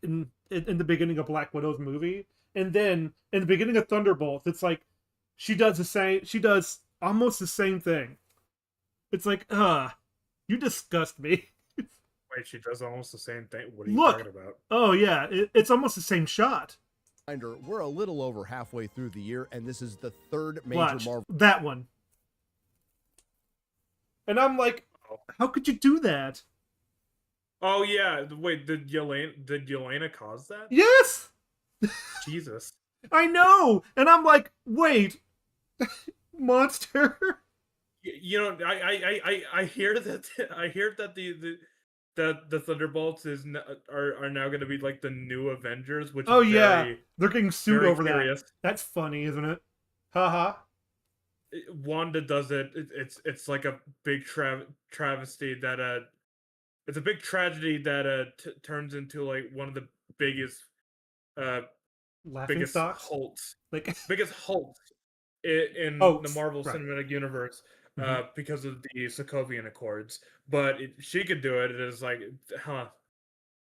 the beginning of Black Widow's movie. And then, in the beginning of Thunderbolts, it's like, she does almost the same thing. It's like, you disgust me. Wait, she does almost the same thing. What are you Look! talking about? Oh, yeah, it's almost the same shot. We're a little over halfway through the year, and this is the third major Watch, Marvel... that one. And I'm like, how could you do that? Oh yeah, wait, did Yelena cause that? Yes! Jesus. I know! And I'm like, wait, monster? You know, I hear that the Thunderbolts are now going to be like the new Avengers, which Oh is yeah, very, they're getting sued very over curious. that. That's funny, isn't it? Haha. Wanda does it. It's like a big travesty that it's a big tragedy that turns into like one of the biggest Laughing stocks? halts, Like biggest halts in Hoax, the Marvel right. Cinematic Universe. Mhm. Because of the Sokovian Accords, but she could do it. It is like, huh?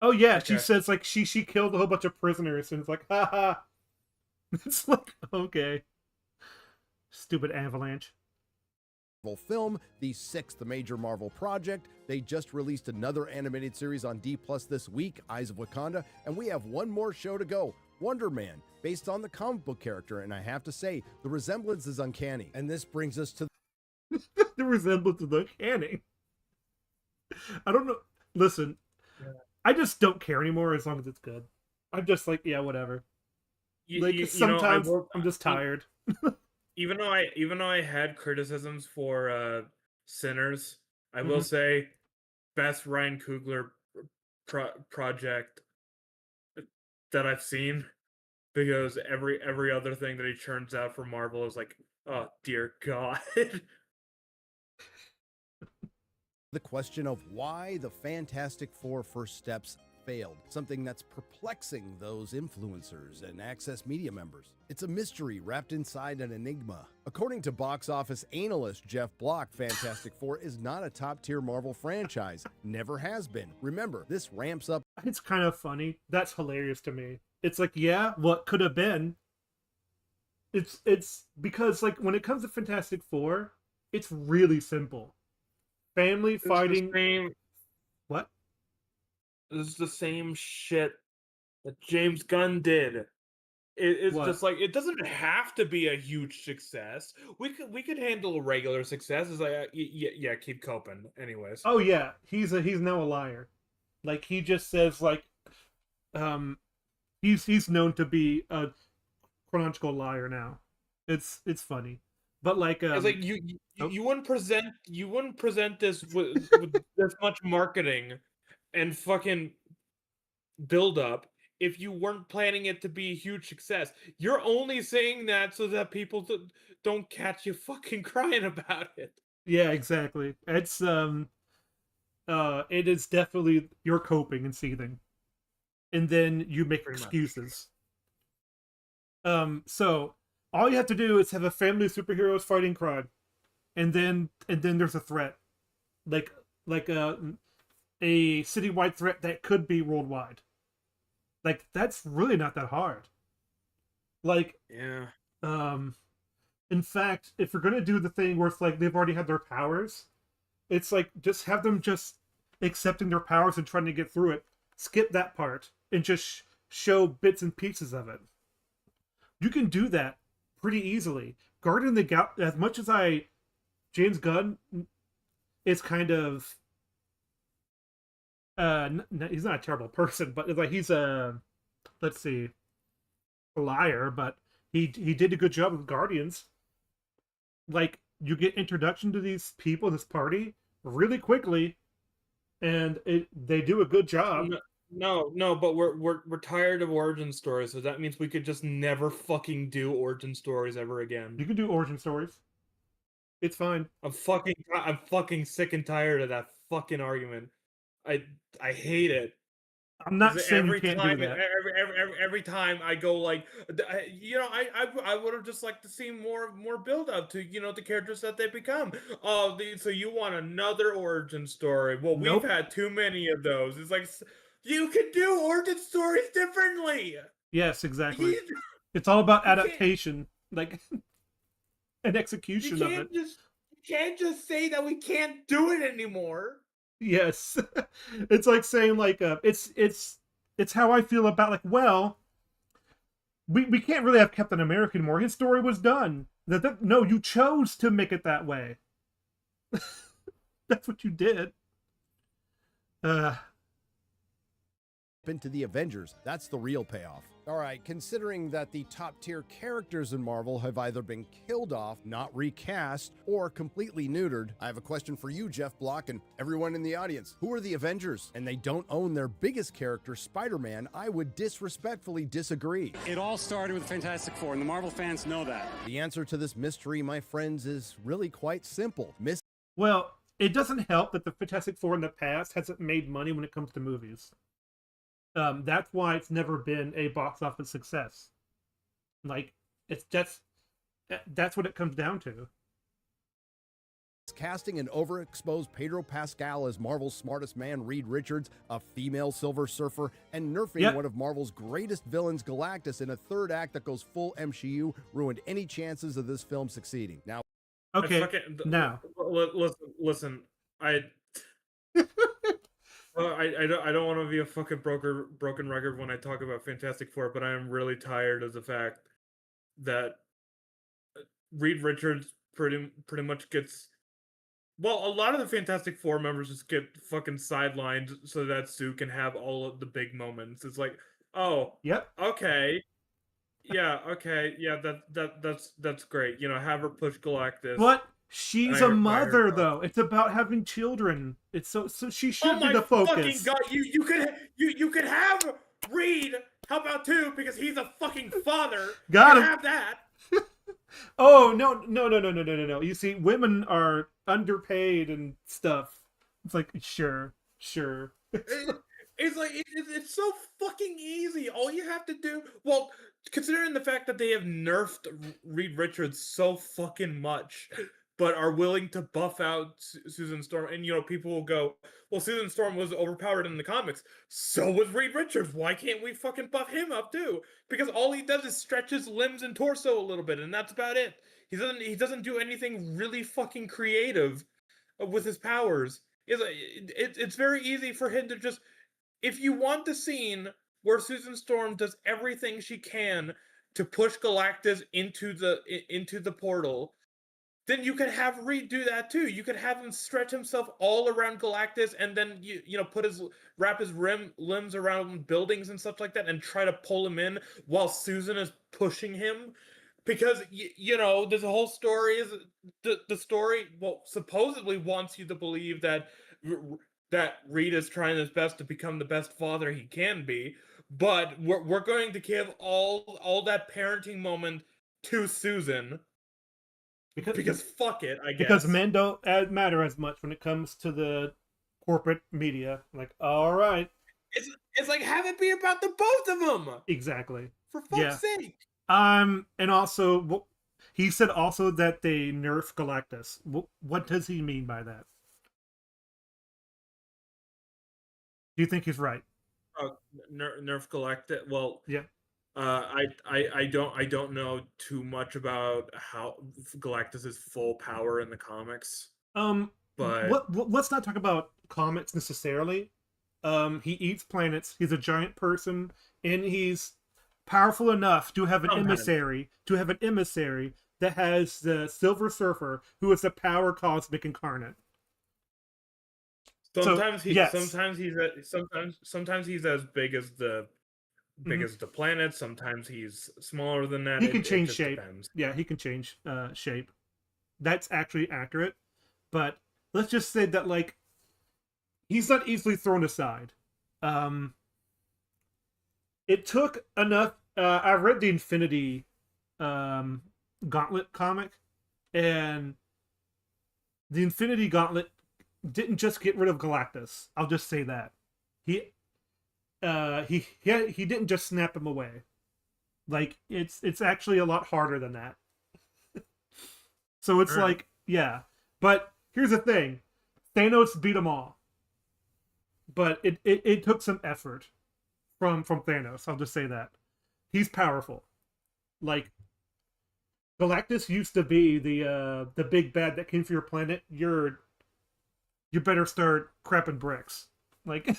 Oh yeah, Okay. she says like she killed a whole bunch of prisoners, and it's like, haha. It's like, okay. Stupid Avalanche. film, the sixth major Marvel project. They just released another animated series on D+ this week, Eyes of Wakanda, and we have one more show to go, Wonder Man, based on the comic book character, and I have to say, the resemblance is uncanny. And this brings us to The resemblance of the canning. I don't know. Listen, I just don't care anymore as long as it's good. I'm just like, yeah, whatever. Sometimes I'm just tired. Even though I had criticisms for Sinners, I will Mhm. say best Ryan Coogler project that I've seen, because every other thing that he churns out for Marvel is like, oh dear God. the question of why the Fantastic Four First Steps failed, something that's perplexing those influencers and Access Media members. It's a mystery wrapped inside an enigma. According to box office analyst Jeff Block, Fantastic Four is not a top-tier Marvel franchise. Never has been. Remember, this ramps up. It's kind of funny. That's hilarious to me. It's like, yeah, what could have been? It's because like when it comes to Fantastic Four, it's really simple. Family fighting. What? This is the same shit that James Gunn did. It's What? just like, it doesn't have to be a huge success. We could handle a regular success. It's like, yeah, keep coping. Anyways. Oh yeah, he's now a liar. Like he just says like, he's known to be a chronological liar now. It's funny, but like it's like you wouldn't present this with this much marketing and fucking build up if you weren't planning it to be a huge success. You're only saying that so that people don't catch you fucking crying about it. Yeah, exactly. It's it is definitely you're coping and seething. and then you make Pretty much. excuses. So all you have to do is have a family of superheroes fighting crime, and then there's a threat, like a citywide threat that could be worldwide. Like, that's really not that hard. Like, Yeah. In fact, if you're gonna do the thing where it's like they've already had their powers, it's like just have them just accepting their powers and trying to get through it. Skip that part and just show bits and pieces of it. You can do that pretty easily. Guardian of the Galaxy, as much as James Gunn is kind of he's not a terrible person, but like he's a, let's see, a liar, but he did a good job with Guardians. Like, you get introduction to these people, this party, really quickly, and they do a good job. No, but we're tired of origin stories, so that means we could just never fucking do origin stories ever again. You can do origin stories. It's fine. I'm fucking sick and tired of that fucking argument. I hate it. I'm not saying you can't do that. Every time I go like, I would have just liked to see more build up to the characters that they become. Oh, so you want another origin story? Well, Nope. we've had too many of those. It's like, you can do origin stories differently. Yes, exactly. It's all about adaptation, like, and execution of it. You can't just say that we can't do it anymore. Yes. It's like saying, like, it's how I feel about, like, well, we can't really have Captain America anymore. His story was done. No, you chose to make it that way. That's what you did. Into the Avengers. That's the real payoff. All right, considering that the top tier characters in Marvel have either been killed off, not recast, or completely neutered, I have a question for you, Jeff Block, and everyone in the audience. Who are the Avengers? And they don't own their biggest character, Spider-Man. I would disrespectfully disagree. It all started with Fantastic Four, and the Marvel fans know that. The answer to this mystery, my friends, is really quite simple. Well, it doesn't help that the Fantastic Four in the past hasn't made money when it comes to movies. That's why it's never been a box office success. Like, it's just, that's what it comes down to. Casting an overexposed Pedro Pascal as Marvel's smartest man, Reed Richards, a female Silver Surfer, and nerfing one of Marvel's greatest villains, Galactus, in a third act that goes full MCU ruined any chances of this film succeeding. Now, okay, now listen, I don't want to be a fucking broken record when I talk about Fantastic Four, but I am really tired of the fact that Reed Richards pretty much gets. Well, a lot of the Fantastic Four members just get fucking sidelined so that Sue can have all of the big moments. It's like, oh, yep, okay, yeah, okay, yeah, that's great. Have her push Galactus. But she's a mother, though. It's about having children. It's so she should be the focus. Fucking God, you could have Reed. How about two? Because he's a fucking father. Got him. Have that. Oh no! You see, women are underpaid and stuff. It's like, sure. It's like it's so fucking easy. All you have to do, well, considering the fact that they have nerfed Reed Richards so fucking much, but are willing to buff out Susan Storm, and people will go, well, Susan Storm was overpowered in the comics, so was Reed Richards. Why can't we fucking buff him up too? Because all he does is stretch his limbs and torso a little bit, and that's about it. He doesn't do anything really fucking creative with his powers. It's very easy for him to just, if you want the scene where Susan Storm does everything she can to push Galactus into the portal, then you could have Reed do that too. You could have him stretch himself all around Galactus, and then wrap his limbs around buildings and stuff like that, and try to pull him in while Susan is pushing him. Because this whole story is the story. Well, supposedly wants you to believe that Reed is trying his best to become the best father he can be, but we're going to give all that parenting moment to Susan. Because fuck it, I guess. Because men don't matter as much when it comes to the corporate media. Like, all right. It's like have it be about the both of them. Exactly. For fuck's Yeah. sake. And also, he said also that they nerf Galactus. What does he mean by that? Do you think he's right? Nerf Galactus. Well, yeah. I don't know too much about how Galactus's full power in the comics. But let's not talk about comics necessarily. He eats planets. He's a giant person, and he's powerful enough to have an emissary. That has the Silver Surfer, who is the power cosmic incarnate. Sometimes Sometimes he's as big as the planet. Sometimes he's smaller than that. He can change just shape. Depends. Yeah, he can change shape. That's actually accurate. But let's just say that like he's not easily thrown aside. It took enough. I read the Infinity Gauntlet comic, and the Infinity Gauntlet didn't just get rid of Galactus. I'll just say that he didn't just snap him away. Like it's actually a lot harder than that. So it's like, yeah. But here's the thing. Thanos beat them all. But it took some effort from Thanos. I'll just say that. He's powerful. Like Galactus used to be the big bad that came for your planet. You better start crapping bricks. Like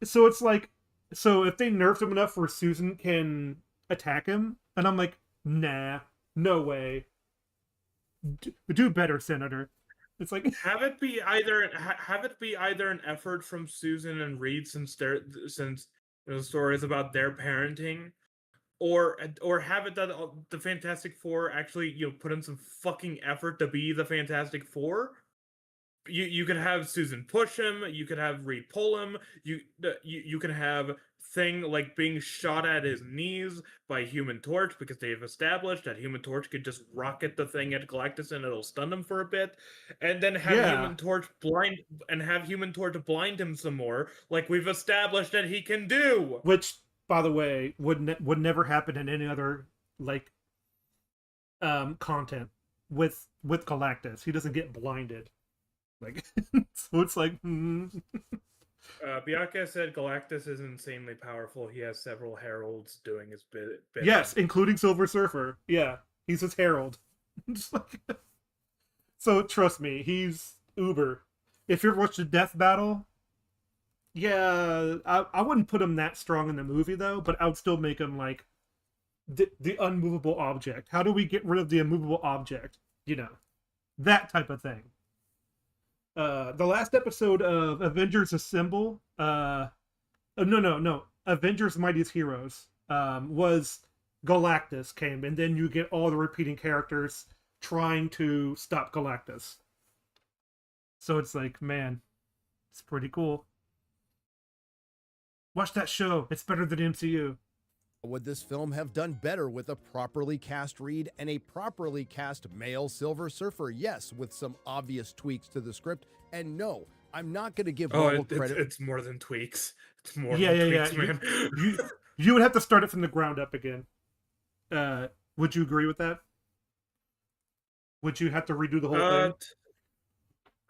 so it's like, so if they nerfed him enough where Susan can attack him, and I'm like, nah, no way. Do better, Senator. It's like have it be either an effort from Susan and Reed since the story is about their parenting, or have it that the Fantastic Four actually put in some fucking effort to be the Fantastic Four. You could have Susan push him. You could have Reed pull him. You could have Thing like being shot at his knees by Human Torch because they've established that Human Torch could just rocket the Thing at Galactus and it'll stun him for a bit, and then have Human Torch blind him some more, like we've established that he can do. Which, by the way, would never happen in any other like content with Galactus. He doesn't get blinded. Like so it's like Bianca said Galactus is insanely powerful. He has several heralds doing his bit. Yes, including Silver Surfer. Yeah, he's his herald. So trust me, he's uber. If you ever watched the Death Battle, yeah, I wouldn't put him that strong in the movie though, but I would still make him like the unmovable object. How do we get rid of the immovable object? That type of thing. The last episode of Avengers Assemble, no, Avengers Mightiest Heroes, was Galactus came, and then you get all the repeating characters trying to stop Galactus. So it's like, man, it's pretty cool. Watch that show. It's better than MCU. Would this film have done better with a properly cast Reed and a properly cast male Silver Surfer? Yes, with some obvious tweaks to the script. And no, I'm not going to give Marvel credit. It's more than tweaks. It's more than tweaks, man. You would have to start it from the ground up again. Would you agree with that? Would you have to redo the whole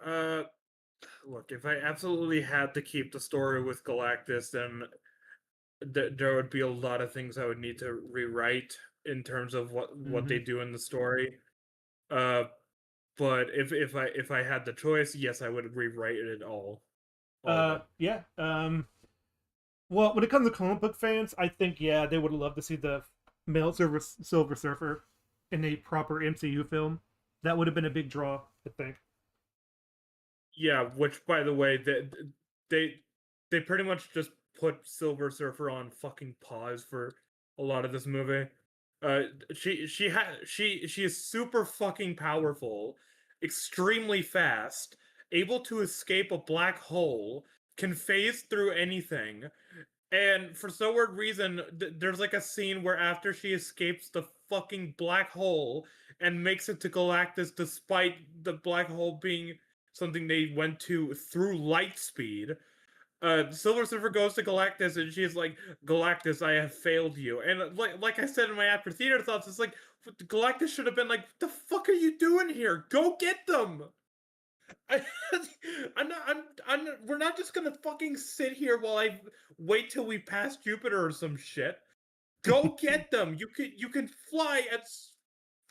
thing? Look, if I absolutely had to keep the story with Galactus, then there would be a lot of things I would need to rewrite in terms of what they do in the story. But if I had the choice, yes, I would rewrite it all. Yeah. Well, when it comes to comic book fans, I think they would love to see the male Silver Surfer in a proper MCU film. That would have been a big draw, I think. Yeah, which by the way, they pretty much just put Silver Surfer on fucking pause for a lot of this movie. She is super fucking powerful, extremely fast, able to escape a black hole, can phase through anything, and for some weird reason, there's like a scene where after she escapes the fucking black hole and makes it to Galactus, despite the black hole being something they went to through light speed. Silver Surfer goes to Galactus, and she's like, "Galactus, I have failed you." And like I said in my after theater thoughts, it's like Galactus should have been like, "What the fuck are you doing here? Go get them!" I, we're not just gonna fucking sit here while I wait till we pass Jupiter or some shit. Go get them. You can fly at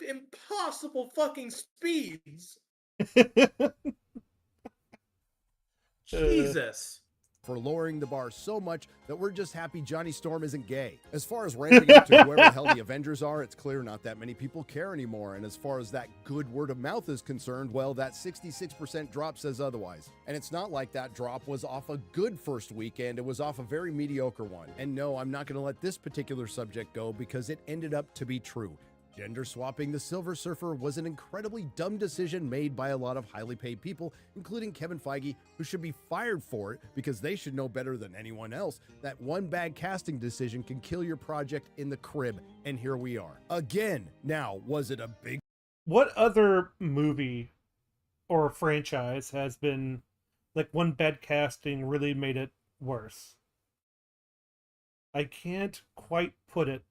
impossible fucking speeds. Jesus. For lowering the bar so much that we're just happy Johnny Storm isn't gay. As far as ramping up to whoever the hell the Avengers are, it's clear not that many people care anymore. And as far as that good word of mouth is concerned, well, that 66% drop says otherwise. And it's not like that drop was off a good first weekend. It was off a very mediocre one. And no, I'm not going to let this particular subject go because it ended up to be true. Gender swapping the Silver Surfer was an incredibly dumb decision made by a lot of highly paid people, including Kevin Feige, who should be fired for it because they should know better than anyone else that one bad casting decision can kill your project in the crib. And here we are. Again, now, was it a big... What other movie or franchise has been, like, one bad casting really made it worse? I can't quite put it.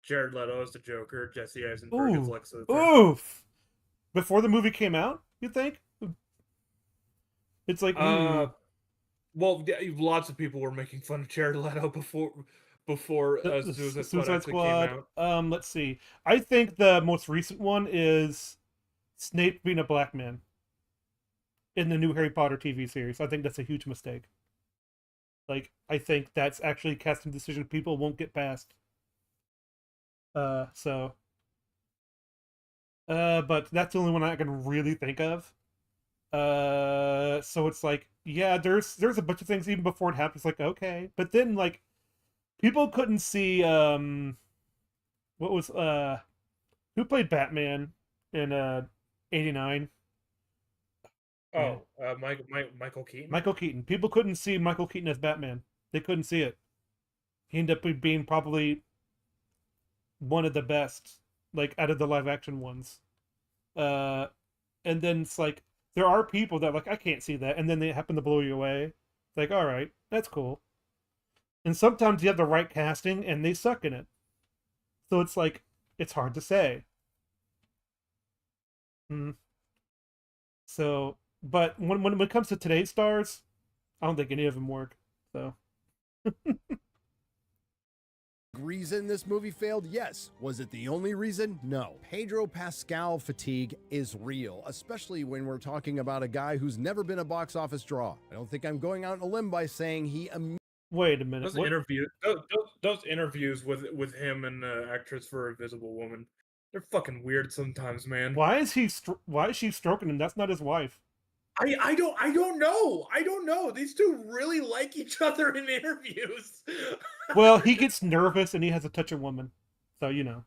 Jared Leto as the Joker, Jesse Eisenberg as Lex Luthor. Oof! Before the movie came out, you think? It's like, well, lots of people were making fun of Jared Leto before Suicide Squad came out. Let's see. I think the most recent one is Snape being a black man in the new Harry Potter TV series. I think that's a huge mistake. Like, I think that's actually a casting decision people won't get past. But that's the only one I can really think of. So it's like, yeah, there's a bunch of things even before it happens, like, okay. But then, like, people couldn't see, what was, who played Batman in, 89? Oh, Michael Keaton? Michael Keaton. People couldn't see Michael Keaton as Batman. They couldn't see it. He ended up being probably one of the best, like, out of the live action ones. And then it's like, there are people that, like, I can't see that, and then they happen to blow you away. It's like, all right, that's cool. And sometimes you have the right casting, and they suck in it. So it's like, it's hard to say. So, but when it comes to today's stars, I don't think any of them work. So. Reason this movie failed? Yes. Was it the only reason? No. Pedro Pascal fatigue is real, especially when we're talking about a guy who's never been a box office draw. I don't think I'm going out on a limb by saying he... Wait a minute. Those interviews with him and the actress for Invisible Woman, they're fucking weird sometimes, man. Why is she stroking him? That's not his wife. I don't know. These two really like each other in interviews. Well, he gets nervous and he has a touch of woman. So, you know.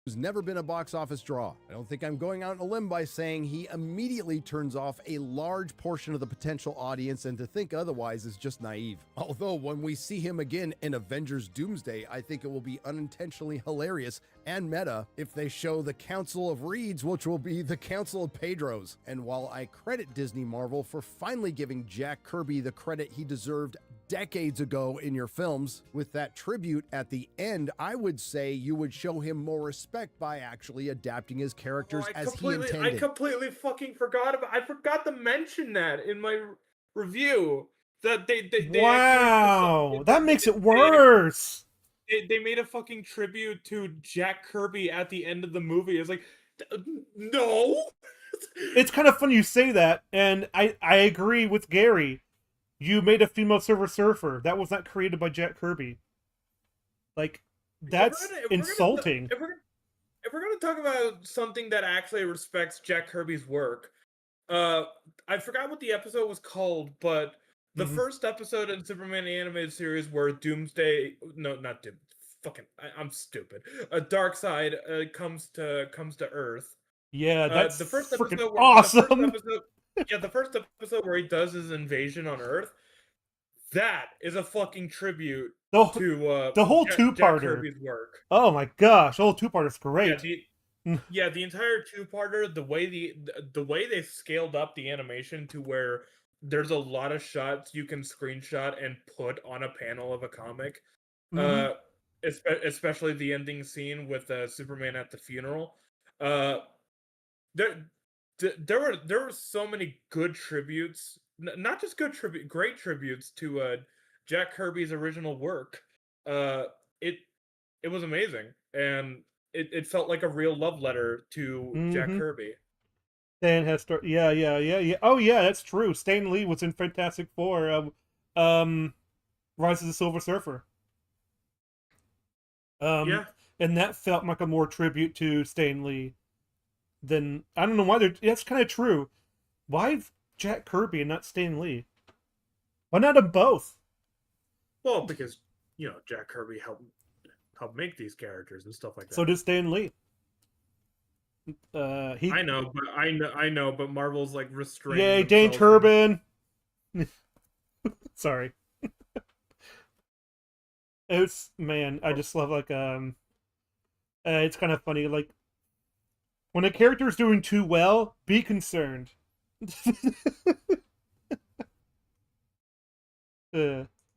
Who's never been a box office draw. I don't think I'm going out on a limb by saying he immediately turns off a large portion of the potential audience, and to think otherwise is just naive. Although when we see him again in Avengers Doomsday, I think it will be unintentionally hilarious and meta if they show the Council of Reeds, which will be the Council of Pedros. And while I credit Disney Marvel for finally giving Jack Kirby the credit he deserved decades ago in your films, with that tribute at the end, I would say you would show him more respect by actually adapting his characters as he intended. I completely fucking forgot about. I forgot to mention that in my review. That they wow, that makes it worse. They made a fucking tribute to Jack Kirby at the end of the movie. It's like, no. It's kind of funny you say that, and I agree with Gary. You made a female Silver Surfer. That was not created by Jack Kirby. Like, that's insulting. If we're gonna talk about something that actually respects Jack Kirby's work, I forgot what the episode was called, but the first episode in Superman animated series where Doomsday, no, not Doom, fucking, I'm stupid. Darkseid comes to Earth. Yeah, that's the first freaking episode awesome. The first episode where he does his invasion on Earth, that is a fucking tribute to the whole two-parter. Jack Kirby's work. Oh my gosh, the whole two-parter is great. Yeah, Yeah, the entire two-parter, the way they scaled up the animation to where there's a lot of shots you can screenshot and put on a panel of a comic. Mhm. Especially the ending scene with Superman at the funeral. There, there were so many good tributes, not just great tributes to Jack Kirby's original work. It it was amazing, and it felt like a real love letter to Jack Mhm. Kirby. Stan has started. Yeah, yeah, yeah, yeah. Oh, yeah, that's true. Stan Lee was in Fantastic Four. Rise of the Silver Surfer. Yeah. And that felt like a more tribute to Stan Lee than I don't know why they're. That's kind of true. Why Jack Kirby and not Stan Lee? Why not them both? Well, because Jack Kirby helped make these characters and stuff like that. So did Stan Lee. I know, but Marvel's like restraining. Yay, Dane Turbin. Sorry. It's man, I just love like it's kind of funny like when a character's doing too well, be concerned.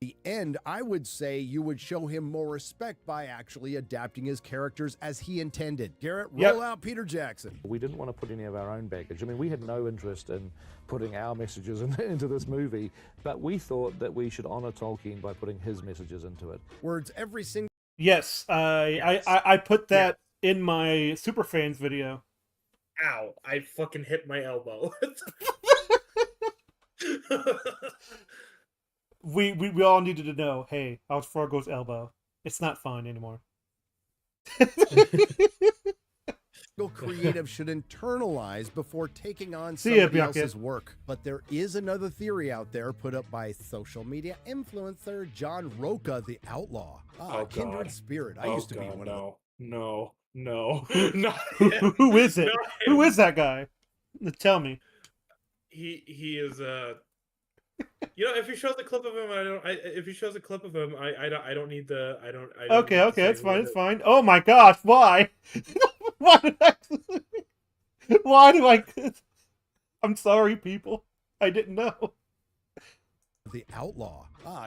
The end, I would say you would show him more respect by actually adapting his characters as he intended. Garrett, roll out Peter Jackson. We didn't want to put any of our own baggage. I mean, we had no interest in putting our messages into this movie, but we thought that we should honor Tolkien by putting his messages into it. Words every single. Yes, I put that in my Superfans video. Ow! I fucking hit my elbow. We all needed to know, hey, how's Fargo's elbow? It's not fine anymore. Creative should internalize before taking on See ya, somebody Bianca. else's work. But there is another theory out there put up by social media influencer John Roca, the Outlaw. Kindred God. Spirit. I Oh, used to be God, one of them. No. Who is it? Not Who him. is that guy? Tell me. He is if he shows a clip of him, if he shows a clip of him, I don't need the I don't Okay, need to say it's who fine, it it's is. fine. Oh my gosh, why? Why do I? I'm sorry, people. I didn't know. The Outlaw.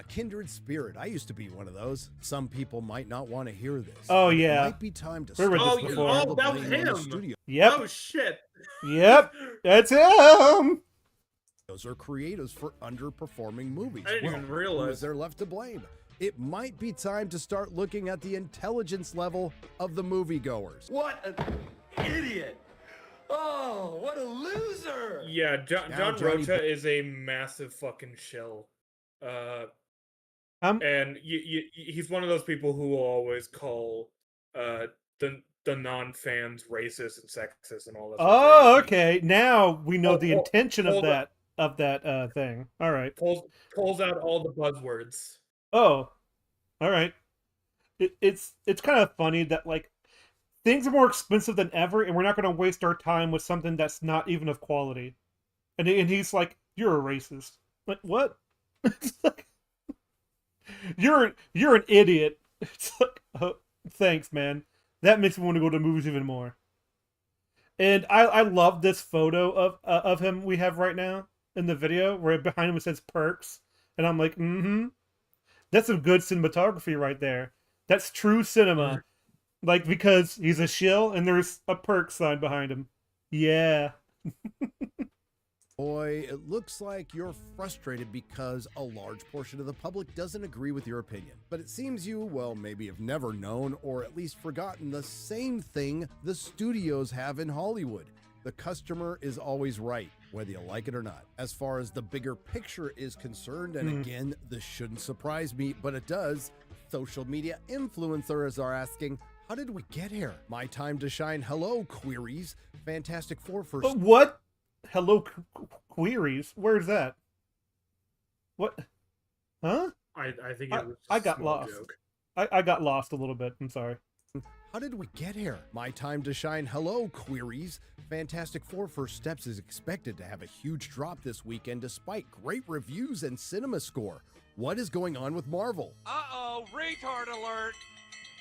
Kindred Spirit. I used to be one of those. Some people might not want to hear this. Oh, but yeah. It might be time to We read stop this putting before. all the that was blame on the him. studio. Yep. Oh shit. Yep. That's him. Those are creatives for underperforming movies. I didn't even realize. Who is there left to blame? It might be time to start looking at the intelligence level of the moviegoers. What an idiot! Oh, what a loser! Yeah, John Johnny Rocha is a massive fucking shill. And he's one of those people who will always call the non-fans racist and sexist and all that. Oh, okay. Now we know the Oh, intention of hold that thing. All right. Pulls out all the buzzwords. Oh, all right. It's kind of funny that like things are more expensive than ever, and we're not going to waste our time with something that's not even of quality. And he's like, "You're a racist." Like what? It's like, you're an idiot. It's like, oh, thanks, man. That makes me want to go to movies even more. And I love this photo of him we have right now in the video, where behind him it says Perks, and I'm like, that's some good cinematography right there. That's true cinema. Like, because he's a shill and there's a Perks sign behind him. Yeah. Boy, it looks like you're frustrated because a large portion of the public doesn't agree with your opinion. But it seems you, well, maybe have never known or at least forgotten the same thing the studios have in Hollywood. The customer is always right, whether you like it or not. As far as the bigger picture is concerned, and again, this shouldn't surprise me, but it does, social media influencers are asking, how did we get here? My time to shine. Hello, queries. Fantastic Four for... What? Hello, queries? Where's that? What? Huh? I think it was I just a got small lost. joke. I got lost a little bit. I'm sorry. How did we get here? My time to shine. Hello, queries. Fantastic Four First Steps is expected to have a huge drop this weekend despite great reviews and cinema score. What is going on with Marvel? Uh-oh, retard alert!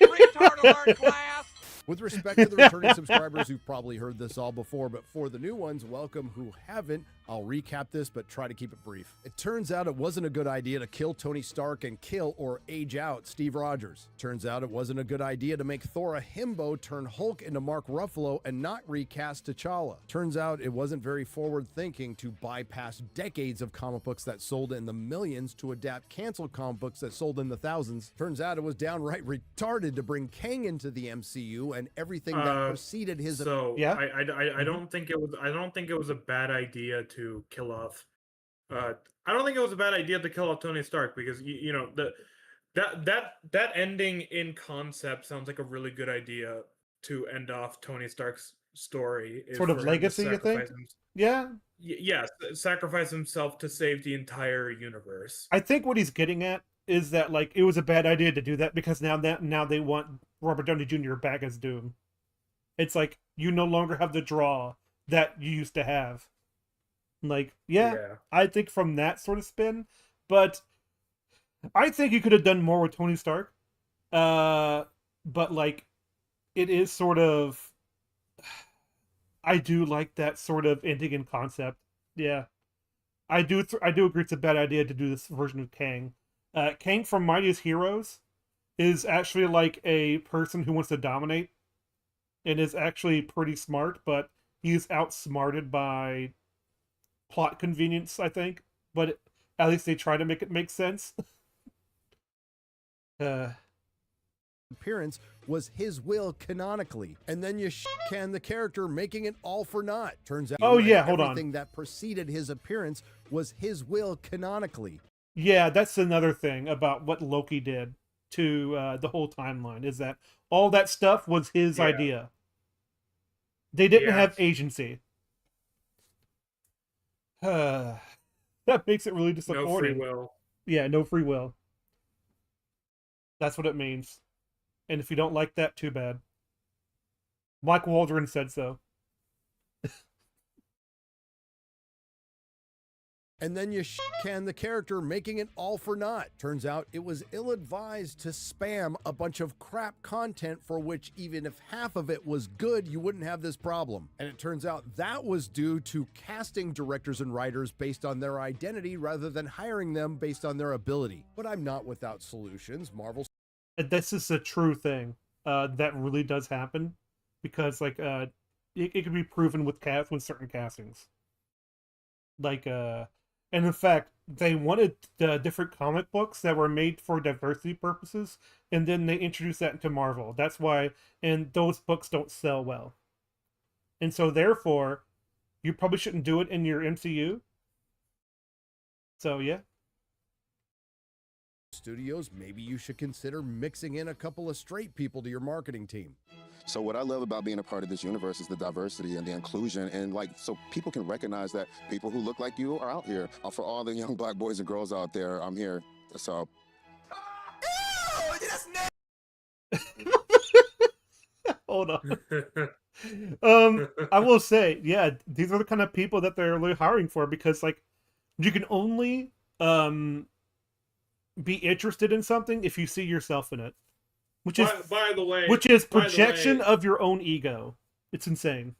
Retard alert, class! With respect to the returning subscribers who've probably heard this all before, but for the new ones, welcome who haven't, I'll recap this, but try to keep it brief. It turns out it wasn't a good idea to kill Tony Stark and kill or age out Steve Rogers. Turns out it wasn't a good idea to make Thor a himbo turn Hulk into Mark Ruffalo and not recast T'Challa. Turns out it wasn't very forward thinking to bypass decades of comic books that sold in the millions to adapt canceled comic books that sold in the thousands. Turns out it was downright retarded to bring Kang into the MCU and everything that preceded his. So yeah, I don't think it was a bad idea to kill off. I don't think it was a bad idea to kill off Tony Stark because you know that ending in concept sounds like a really good idea to end off Tony Stark's story. Sort of legacy, you think? Yeah. Yes, sacrifice himself to save the entire universe. I think what he's getting at is that like it was a bad idea to do that because now they want Robert Downey Jr. back as Doom. It's like you no longer have the draw that you used to have. Like, yeah, I think from that sort of spin, but I think you could have done more with Tony Stark. But like, it is sort of. I do like that sort of ending in concept. Yeah, I do agree it's a bad idea to do this version of Kang. Kang from Mightiest Heroes is actually like a person who wants to dominate, and is actually pretty smart, but he's outsmarted by plot convenience, I think. But at least they try to make it make sense. Appearance was his will canonically, and then you can the character making it all for naught. Turns out, everything that preceded his appearance was his will canonically. Yeah, that's another thing about what Loki did to the whole timeline is that all that stuff was his idea. They didn't have agency. That makes it really disappointing. No free will. Yeah, no free will. That's what it means. And if you don't like that, too bad. Mike Waldron said so. And then you can the character making it all for naught. Turns out it was ill-advised to spam a bunch of crap content for which even if half of it was good, you wouldn't have this problem. And it turns out that was due to casting directors and writers based on their identity rather than hiring them based on their ability. But I'm not without solutions. Marvel. This is a true thing. That really does happen. Because, like, it can be proven with certain castings. Like, and in fact, they wanted different comic books that were made for diversity purposes, and then they introduced that into Marvel. That's why, and those books don't sell well. And so, therefore, you probably shouldn't do it in your MCU. So, yeah. Studios, maybe you should consider mixing in a couple of straight people to your marketing team. So what I love about being a part of this universe is the diversity and the inclusion, and like so people can recognize that people who look like you are out here. For all the young black boys and girls out there, I'm here. So hold on. I will say, yeah, these are the kind of people that they're really hiring for, because like you can only be interested in something if you see yourself in it. Which is, by the way, projection of your own ego. It's insane.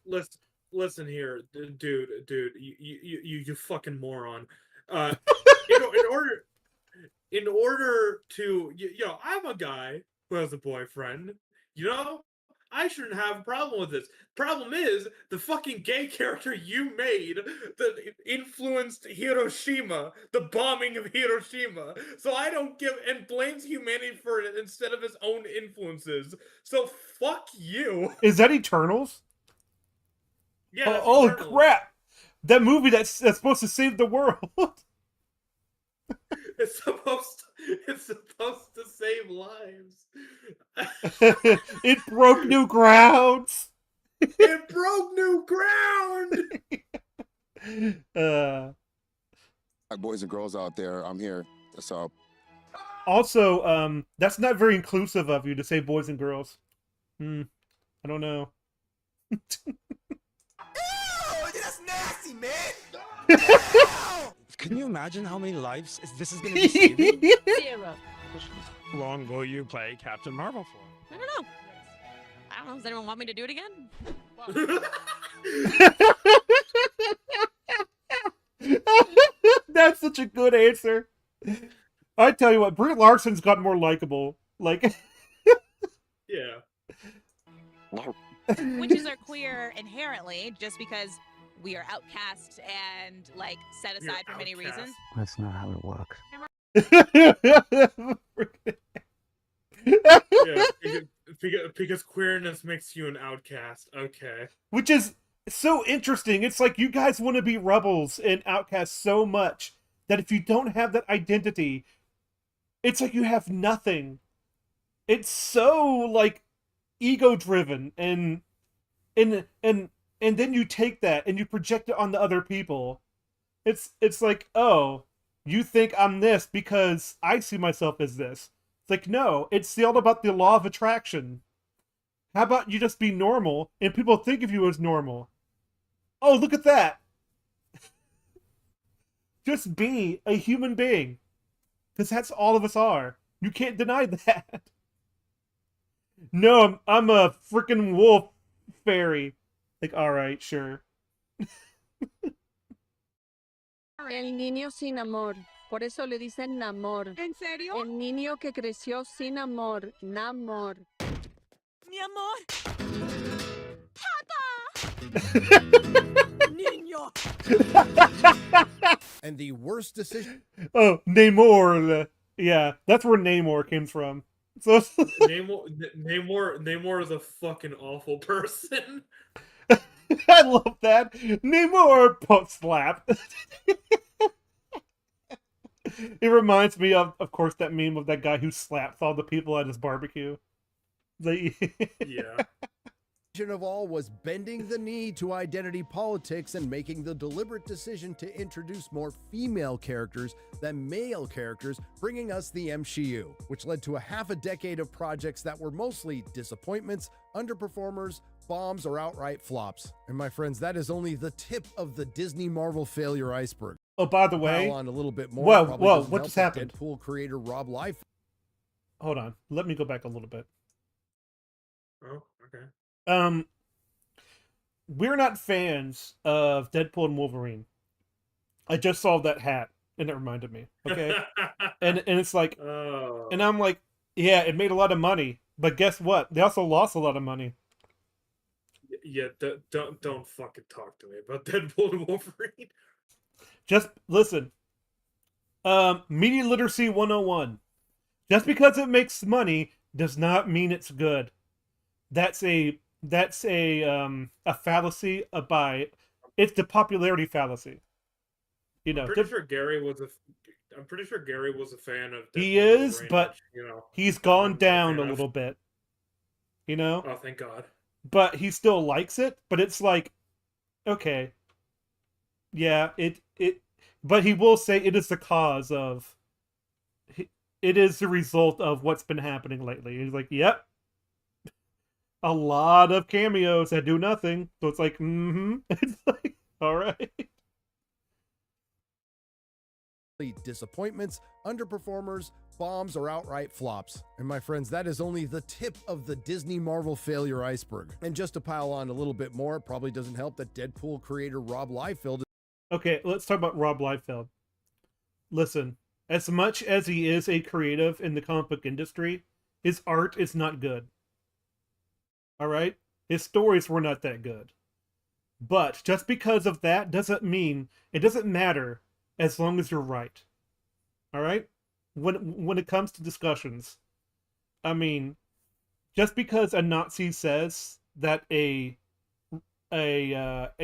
Listen here, dude, you fucking moron. In order to, I'm a guy who has a boyfriend. I shouldn't have a problem with this. Problem is, the fucking gay character you made that influenced Hiroshima, the bombing of Hiroshima. So I don't give, and blames humanity for it instead of his own influences. So fuck you. Is that Eternals? Yeah. Oh crap! That movie that's supposed to save the world. It's supposed to save lives. It broke new grounds. It broke new ground. Boys and girls out there, I'm here. So also, that's not very inclusive of you to say boys and girls. I don't know. Ew, that's nasty, man. Can you imagine how many lives this is going to be saving? 0. How long will you play Captain Marvel for? I don't know. don't know. Does anyone want me to do it again? That's such a good answer. I tell you what, Brie Larson's got more likable. Like, Yeah. Witches are queer inherently, just because we are outcast and like set aside for many reasons. That's not how it works. Yeah, because queerness makes you an outcast. Okay. which is so interesting. It's like you guys want to be rebels and outcasts so much that if you don't have that identity, it's like you have nothing. It's so like ego driven and then you take that and you project it on the other people. It's like, oh, you think I'm this because I see myself as this. It's like, no, it's all about the law of attraction. How about you just be normal and people think of you as normal? Oh, look at that. Just be a human being. Because that's all of us are. You can't deny that. No, I'm a freaking wolf fairy. Like, alright, sure. El niño sin amor. Por eso le dicen namor. ¿En serio? El niño que creció sin amor. Namor. Mi amor. Niño. And the worst decision. Oh, Namor. Yeah, that's where Namor came from. So Namor is a fucking awful person. I love that. Namor pot slap. It reminds me of course, that meme of that guy who slaps all the people at his barbecue. Yeah. Of all was bending the knee to identity politics and making the deliberate decision to introduce more female characters than male characters, bringing us the MCU, which led to a half a decade of projects that were mostly disappointments, underperformers, bombs, or outright flops. And my friends, that is only the tip of the Disney Marvel failure iceberg. Oh, by the way, on a little bit more. Whoa, what just happened? Deadpool creator Rob Liefeld. Hold on, let me go back a little bit. Oh, okay. We're not fans of Deadpool and Wolverine. I just saw that hat and it reminded me. Okay, and it's like, and I'm like, yeah, it made a lot of money, but guess what? They also lost a lot of money. Yeah, don't fucking talk to me about Deadpool and Wolverine. Just listen. Media literacy 101. Just because it makes money does not mean it's good. That's a fallacy by it's the popularity fallacy. You know, I'm pretty sure Gary was a fan of Deadpool he is, Wolverine, but which, you know, he's gone I'm down a a fan little of. bit. You know? Oh, thank God. But he still likes it, but it's like, okay. Yeah, but he will say it is the cause of it is the result of what's been happening lately. He's like, yep. A lot of cameos that do nothing. So it's like, It's like, all right. Disappointments, underperformers, bombs, or outright flops. And my friends, that is only the tip of the Disney Marvel failure iceberg. And just to pile on a little bit more, it probably doesn't help that Deadpool creator Rob Liefeld. Okay, let's talk about Rob Liefeld. Listen, as much as he is a creative in the comic book industry, his art is not good. All right? His stories were not that good. But just because of that doesn't mean it doesn't matter as long as you're right. All right? When it comes to discussions, I mean, just because a Nazi says that a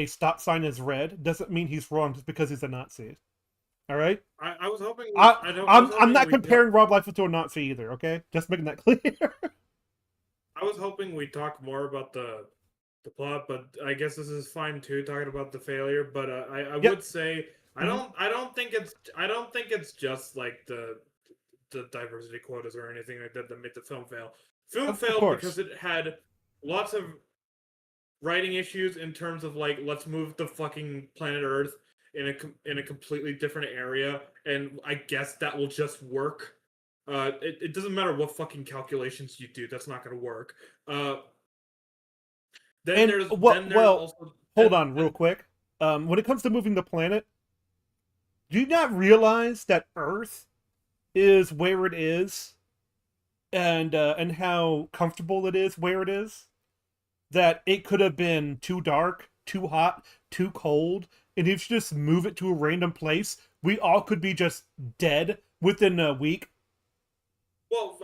stop sign is red doesn't mean he's wrong just because he's a Nazi. All right? I was hoping. I'm not comparing Rob Liefeld to a Nazi either. Okay, just making that clear. I was hoping we'd talk more about the plot, but I guess this is fine too, talking about the failure. But I would say I don't think it's just like the diversity quotas or anything like that that made the film fail. Film failed because it had lots of writing issues in terms of like, let's move the fucking planet Earth in a completely different area, and I guess that will just work. It doesn't matter what fucking calculations you do, that's not going to work. Then And there's also hold on real quick. When it comes to moving the planet, do you not realize that Earth is where it is, and how comfortable it is where it is? That it could have been too dark, too hot, too cold, and if you just move it to a random place, we all could be just dead within a week. Well,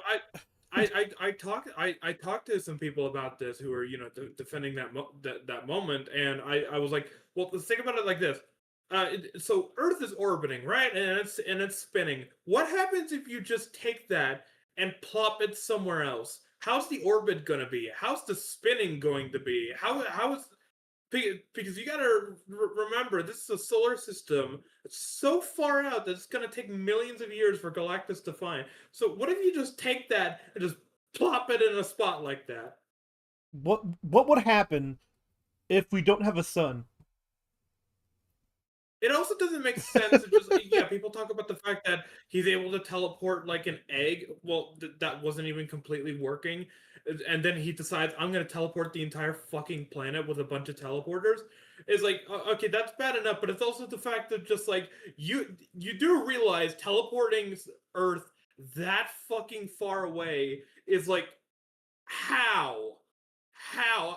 I talked to some people about this who are defending that moment, and I was like, well, let's think about it like this. So Earth is orbiting, right, and it's spinning. What happens if you just take that and plop it somewhere else? How's the orbit gonna be? How's the spinning going to be? How is because you gotta remember, this is a solar system that's so far out that it's gonna take millions of years for Galactus to find. So what if you just take that and just plop it in a spot like that? What would happen if we don't have a sun? It also doesn't make sense. It just yeah, people talk about the fact that he's able to teleport like an egg. Well, that wasn't even completely working, and then he decides I'm going to teleport the entire fucking planet with a bunch of teleporters. It's like okay, that's bad enough, but it's also the fact that just like you do realize teleporting Earth that fucking far away is like how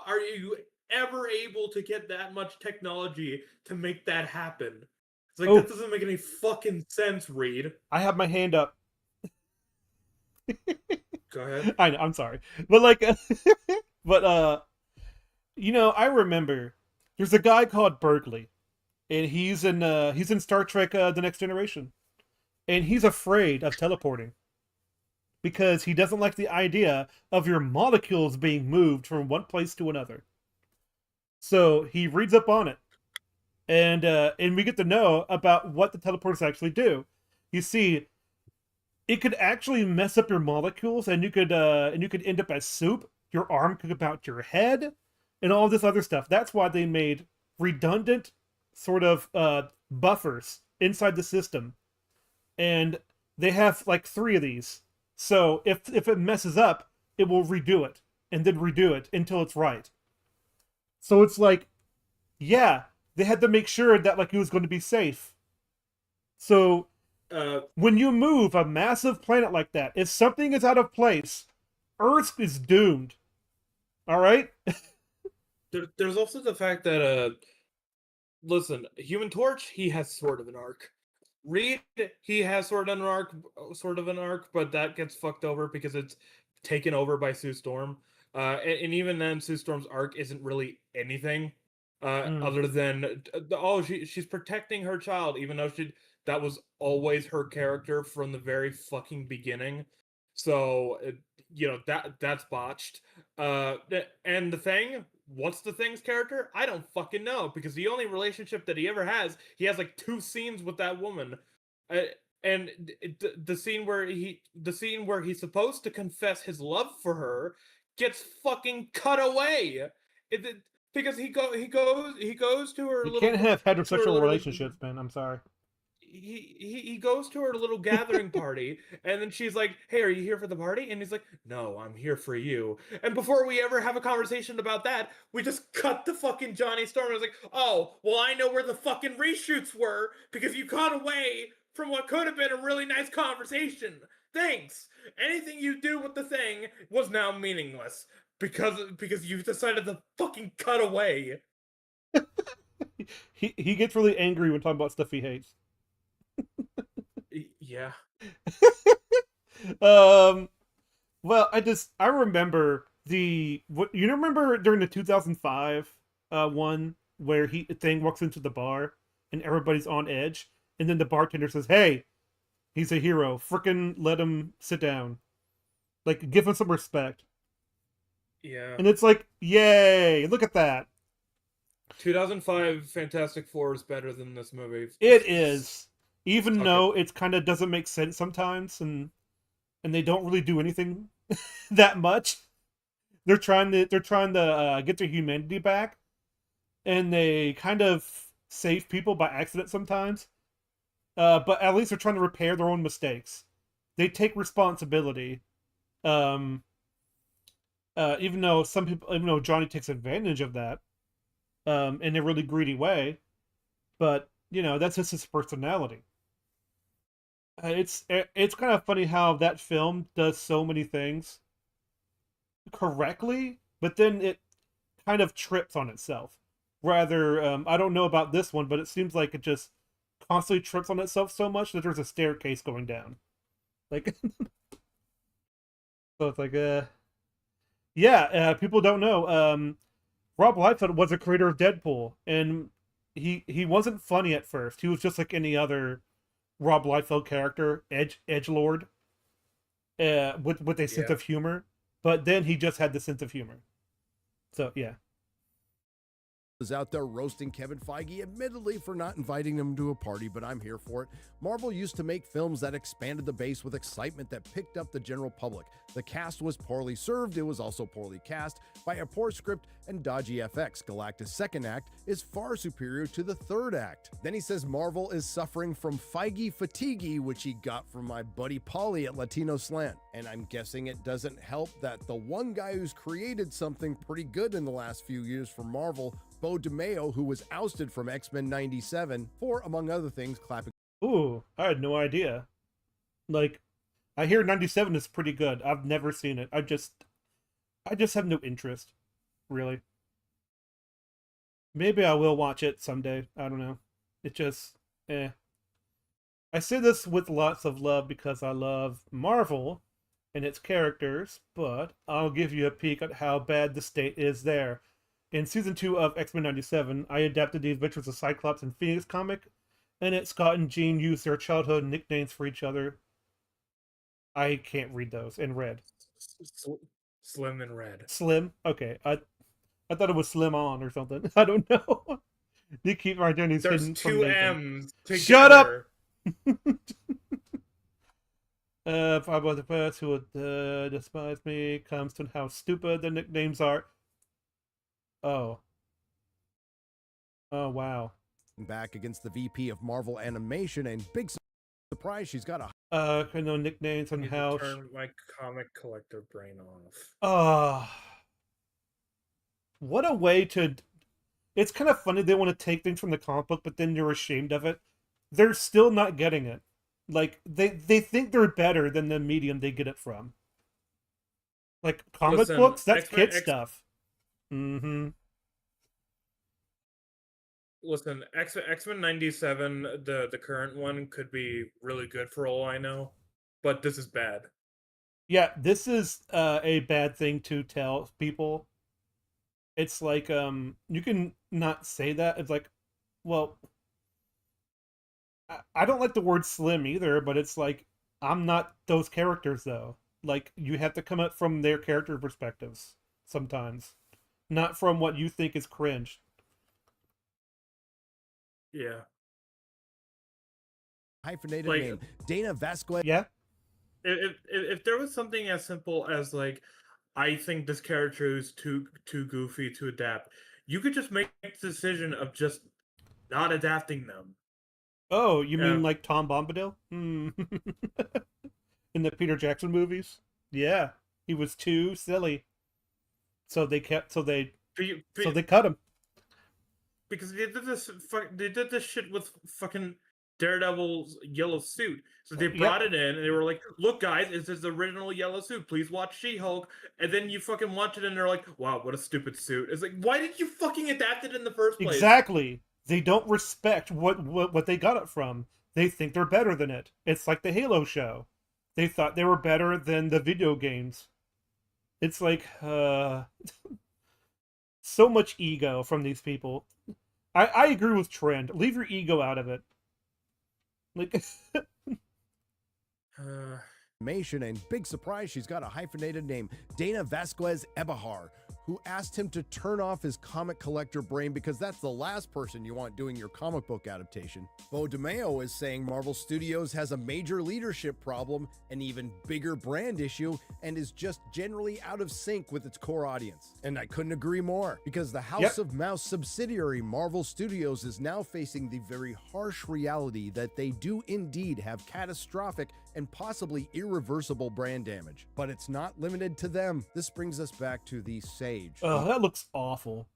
are you ever able to get that much technology to make that happen? It's like that doesn't make any fucking sense, Reed. I have my hand up. Go ahead. I know, I'm sorry. But like but I remember there's a guy called Berkeley, and he's in Star Trek The Next Generation. And he's afraid of teleporting because he doesn't like the idea of your molecules being moved from one place to another. So he reads up on it, and we get to know about what the teleporters actually do. You see, it could actually mess up your molecules, and you could end up as soup. Your arm could come out your head, and all this other stuff. That's why they made redundant sort of buffers inside the system, and they have like 3 of these. So if it messes up, it will redo it and then redo it until it's right. So it's like, yeah, they had to make sure that like it was going to be safe. So when you move a massive planet like that, if something is out of place, Earth is doomed. All right? There's also the fact that listen, Human Torch, he has sort of an arc. Reed, he has sort of an arc, but that gets fucked over because it's taken over by Sue Storm. And even then, Sue Storm's arc isn't really anything other than she's protecting her child, even though that was always her character from the very fucking beginning. So that's botched. And the Thing, what's the Thing's character? I don't fucking know, because the only relationship that he ever has, he has like 2 scenes with that woman. And the scene where he's supposed to confess his love for her gets fucking cut away. Because he goes to her. You can't have heterosexual relationships, man. I'm sorry. He goes to her little gathering party, and then she's like, "Hey, are you here for the party?" And he's like, "No, I'm here for you." And before we ever have a conversation about that, we just cut to fucking Johnny Storm. And I was like, "Oh, well, I know where the fucking reshoots were because you cut away from what could have been a really nice conversation. Thanks. Anything you do with the Thing was now meaningless because you decided to fucking cut away." He gets really angry when talking about stuff he hates. Yeah. Well, I remember you remember during the 2005 one where Thing walks into the bar and everybody's on edge, and then the bartender says, "Hey, he's a hero. Frickin' let him sit down. Like, give him some respect." Yeah. And it's like, yay! Look at that. 2005 Fantastic Four is better than this movie. It is. Even though it kind of doesn't make sense sometimes, and they don't really do anything that much. They're trying to get their humanity back, and they kind of save people by accident sometimes. But at least they're trying to repair their own mistakes. They take responsibility. even though Johnny takes advantage of that, in a really greedy way, but that's just his personality. It's kind of funny how that film does so many things correctly, but then it kind of trips on itself. Rather, I don't know about this one, but it seems like it just constantly trips on itself so much that there's a staircase going down. Like, so it's like, people don't know. Rob Liefeld was a creator of Deadpool, and he wasn't funny at first. He was just like any other Rob Liefeld character, edgelord, with a sense of humor. But then he just had the sense of humor. So yeah. Was out there roasting Kevin Feige, admittedly for not inviting them to a party, but I'm here for it. Marvel used to make films that expanded the base with excitement that picked up the general public. The cast was poorly served, it was also poorly cast by a poor script and dodgy FX. Galactus' second act is far superior to the third act. Then he says Marvel is suffering from Feige fatigue, which he got from my buddy Paulie at Latino Slant. And I'm guessing it doesn't help that the one guy who's created something pretty good in the last few years for Marvel, Bo DeMeo, who was ousted from X-Men 97 for, among other things, clapping. Ooh, I had no idea. Like, I hear 97 is pretty good. I've never seen it. I just have no interest, really. Maybe I will watch it someday. I don't know. It just, I say this with lots of love because I love Marvel and its characters, but I'll give you a peek at how bad the state is there. In Season 2 of X-Men 97, I adapted the Adventures of Cyclops and Phoenix comic, and Scott and Jean use their childhood nicknames for each other. I can't read those in red. Slim and Red. Slim? Okay. I thought it was Slim On or something. I don't know. You keep my identities There's hidden from two Nathan. M's together. Shut up! If I was the first who would despise me, comes to how stupid the nicknames are. Oh. Oh, wow. Back against the VP of Marvel Animation, and big surprise, she's got a no nicknames on how. Turn my comic collector brain off. What a way to. It's kind of funny they want to take things from the comic book, but then they're ashamed of it. They're still not getting it. Like, they think they're better than the medium they get it from. Like, comic books? That's kid stuff. Mm-hmm. Listen, X-Men 97, the current one, could be really good for all I know, but this is bad. Yeah, this is a bad thing to tell people. It's like, you can not say that. It's like, well, I don't like the word slim either, but it's like, I'm not those characters, though. Like, you have to come up from their character perspectives sometimes. Not from what you think is cringe. Yeah. hyphenated name, Dana Vasquez. Yeah. If there was something as simple as like, I think this character is too goofy to adapt, you could just make the decision of just not adapting them. Oh, you mean like Tom Bombadil? In the Peter Jackson movies? Yeah, he was too silly. So they cut him. Because they did this shit with fucking Daredevil's yellow suit. So they brought it in and they were like, look guys, it's his original yellow suit. Please watch She-Hulk. And then you fucking watch it and they're like, wow, what a stupid suit. It's like, why did you fucking adapt it in the first place? Exactly. They don't respect what they got it from. They think they're better than it. It's like the Halo show. They thought they were better than the video games. It's like, so much ego from these people. I agree with Trend. Leave your ego out of it. Like, and big surprise, she's got a hyphenated name, Dana Vasquez Ebahar, who asked him to turn off his comic collector brain because that's the last person you want doing your comic book adaptation. Bo DeMeo is saying Marvel Studios has a major leadership problem, an even bigger brand issue, and is just generally out of sync with its core audience. And I couldn't agree more, because the House of Mouse subsidiary Marvel Studios is now facing the very harsh reality that they do indeed have catastrophic and possibly irreversible brand damage. But it's not limited to them. This brings us back to the Sage. Oh, that looks awful.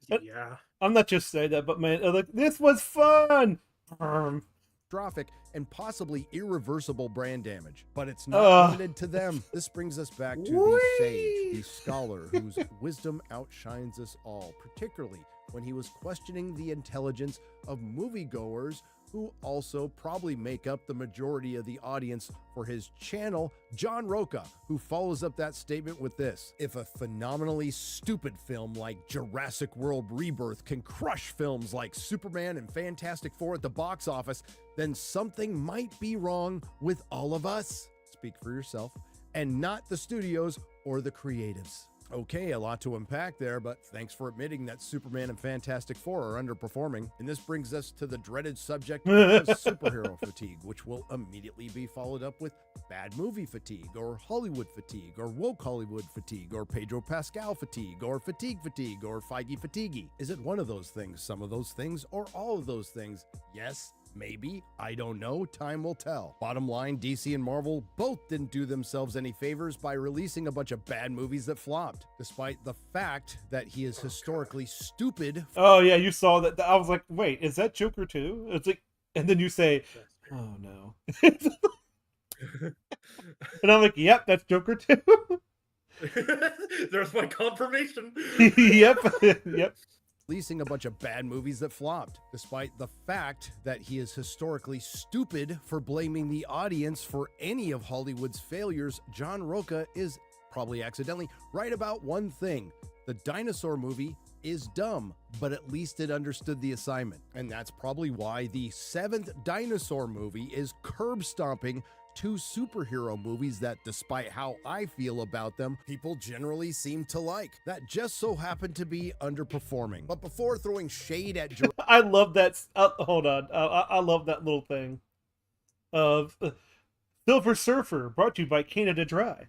Yeah. I'm not just saying that, but man, like, this was fun. Catastrophic and possibly irreversible brand damage. But it's not limited to them. This brings us back to the Sage, the scholar whose wisdom outshines us all, particularly when he was questioning the intelligence of moviegoers who also probably make up the majority of the audience for his channel, John Roca, who follows up that statement with this: if a phenomenally stupid film like Jurassic World Rebirth can crush films like Superman and Fantastic Four at the box office, then something might be wrong with all of us. Speak for yourself, and not the studios or the creatives. Okay, a lot to unpack there, but thanks for admitting that Superman and Fantastic Four are underperforming. And this brings us to the dreaded subject of superhero fatigue, which will immediately be followed up with bad movie fatigue, or Hollywood fatigue, or woke Hollywood fatigue, or Pedro Pascal fatigue, or fatigue, or Feige fatigue. Is it one of those things, some of those things, or all of those things? Yes. Maybe. I don't know. Time will tell. Bottom line, DC and Marvel both didn't do themselves any favors by releasing a bunch of bad movies that flopped, despite the fact that he is historically stupid. Oh yeah, you saw that. I was like, wait, is that Joker too? It's like, and then you say, oh no. And I'm like, yep, that's Joker too. There's my confirmation. Yep. Yep. Releasing a bunch of bad movies that flopped, despite the fact that he is historically stupid for blaming the audience for any of Hollywood's failures. John Roca is probably accidentally right about one thing: the dinosaur movie is dumb, but at least it understood the assignment. And that's probably why the 7th dinosaur movie is curb stomping two superhero movies that, despite how I feel about them, people generally seem to like, that just so happen to be underperforming. But before throwing shade at I love that. Hold on. I love that little thing of Silver Surfer, brought to you by Canada Dry.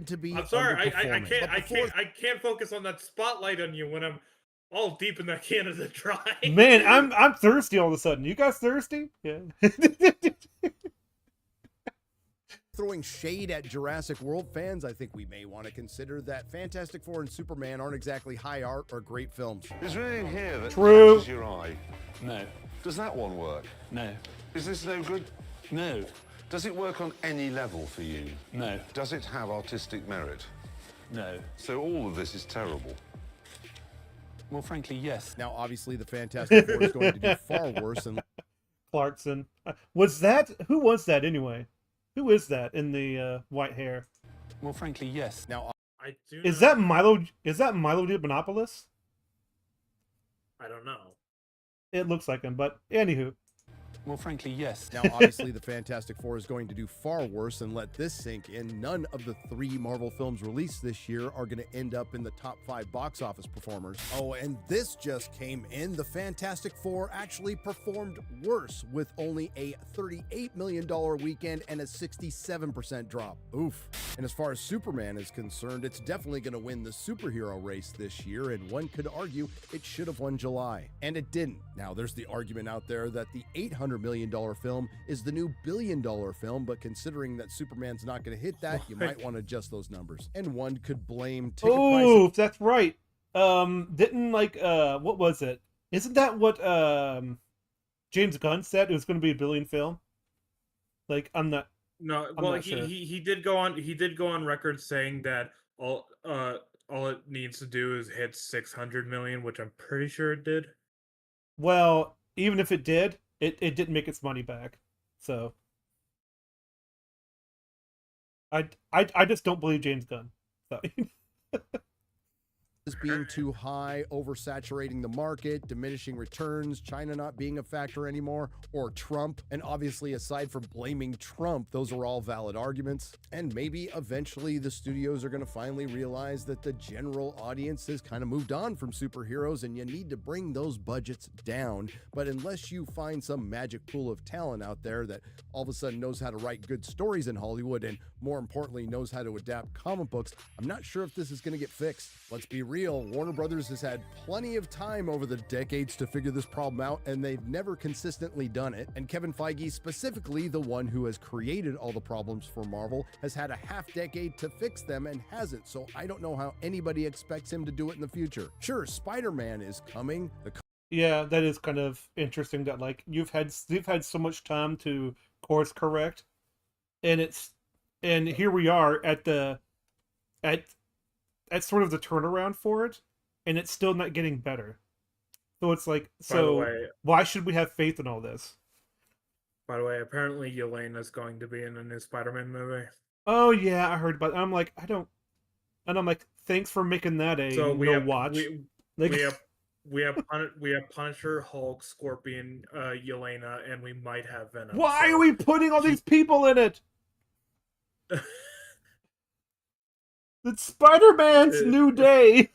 To be I'm sorry, underperforming. I can't focus on that spotlight on you when I'm all deep in that Canada Dry. Man, I'm thirsty all of a sudden. You guys thirsty? Yeah. Throwing shade at Jurassic World fans, I think we may want to consider that Fantastic Four and Superman aren't exactly high art or great films. Is there anything here that True. catches your eye? No. Does that one work? No. Is this no good? No. Does it work on any level for you? No. Does it have artistic merit? No. So all of this is terrible. Well, frankly, yes. Now, obviously, the Fantastic Four is going to do far worse than Clarkson. Was that? Who was that anyway? Who is that in the white hair? Well, frankly, yes. Now, I do. Is that Milo? Is that Milo Yiannopoulos? I don't know. It looks like him, but anywho. Well, frankly, yes. Now, obviously, the Fantastic Four is going to do far worse, and let this sink in. None of the 3 Marvel films released this year are going to end up in the top 5 box office performers. Oh, and this just came in. The Fantastic Four actually performed worse, with only a $38 million weekend and a 67% drop. Oof. And as far as Superman is concerned, it's definitely going to win the superhero race this year, and one could argue it should have won July. And it didn't. Now, there's the argument out there that the $800 million film is the new $1 billion film, but considering that Superman's not going to hit that, you might want to adjust those numbers. And one could blame ticket Oh, prices. that's right. Didn't what was it? Isn't that what James Gunn said? It was going to be $1 billion film. Like, I'm not. No, I'm well, not sure. he did go on record saying that all it needs to do is hit 600 million, which I'm pretty sure it did. Well, even if it did, it didn't make its money back. So I just don't believe James Gunn. So. Is being too high, oversaturating the market, diminishing returns, China not being a factor anymore, or Trump. And obviously, aside from blaming Trump, those are all valid arguments. And maybe eventually the studios are going to finally realize that the general audience has kind of moved on from superheroes and you need to bring those budgets down. But unless you find some magic pool of talent out there that all of a sudden knows how to write good stories in Hollywood and more importantly knows how to adapt comic books, I'm not sure if this is going to get fixed. Let's be real. real, Warner Brothers has had plenty of time over the decades to figure this problem out, and they've never consistently done it. And Kevin Feige, specifically the one who has created all the problems for Marvel, has had a half decade to fix them and hasn't, so I don't know how anybody expects him to do it in the future. Sure, Spider-Man is coming. Yeah, that is kind of interesting that like you've had so much time to course correct, and here we are at sort of the turnaround for it, and it's still not getting better. So it's like, By the way, why should we have faith in all this? By the way, apparently Yelena is going to be in a new Spider-Man movie. Oh yeah, I heard about it. I'm like, and I'm like, thanks for making that a So we no have watch. we have Punisher, Hulk, Scorpion, Yelena, and we might have Venom. Why are we putting all these people in it? It's Spider-Man's new day.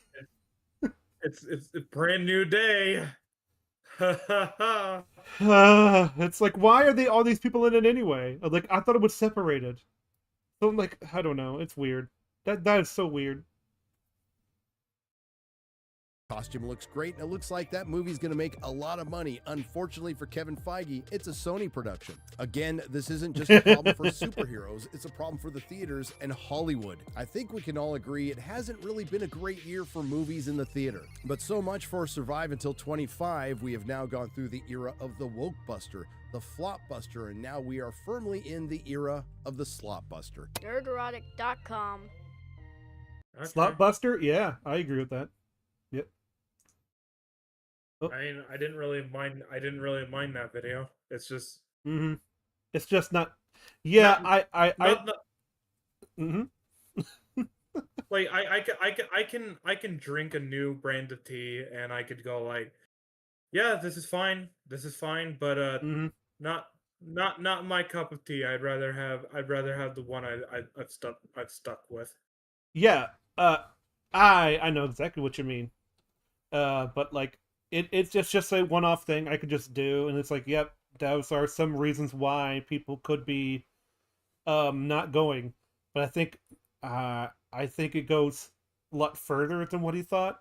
It's a brand new day. It's like, why are all these people in it anyway? Like, I thought it was separated. So I'm like, I don't know. It's weird. That is so weird. Costume looks great, and it looks like that movie's going to make a lot of money. Unfortunately for Kevin Feige, it's a Sony production. Again, this isn't just a problem for superheroes, it's a problem for the theaters and Hollywood. I think we can all agree it hasn't really been a great year for movies in the theater. But so much for Survive Until 25. We have now gone through the era of the woke-buster, the flop-buster, and now we are firmly in the era of the slop-buster. Nerdrotic.com. Okay. Slopbuster? Yeah, I agree with that. Yep. I mean, I didn't really mind that video. It's just It's just not. Yeah, like I can drink a new brand of tea and I could go like, yeah, this is fine, but not my cup of tea. I'd rather have the one I've stuck with. Yeah, I know exactly what you mean. But like it's just a one-off thing I could just do, and it's like, yep, those are some reasons why people could be not going. But I think it goes a lot further than what he thought,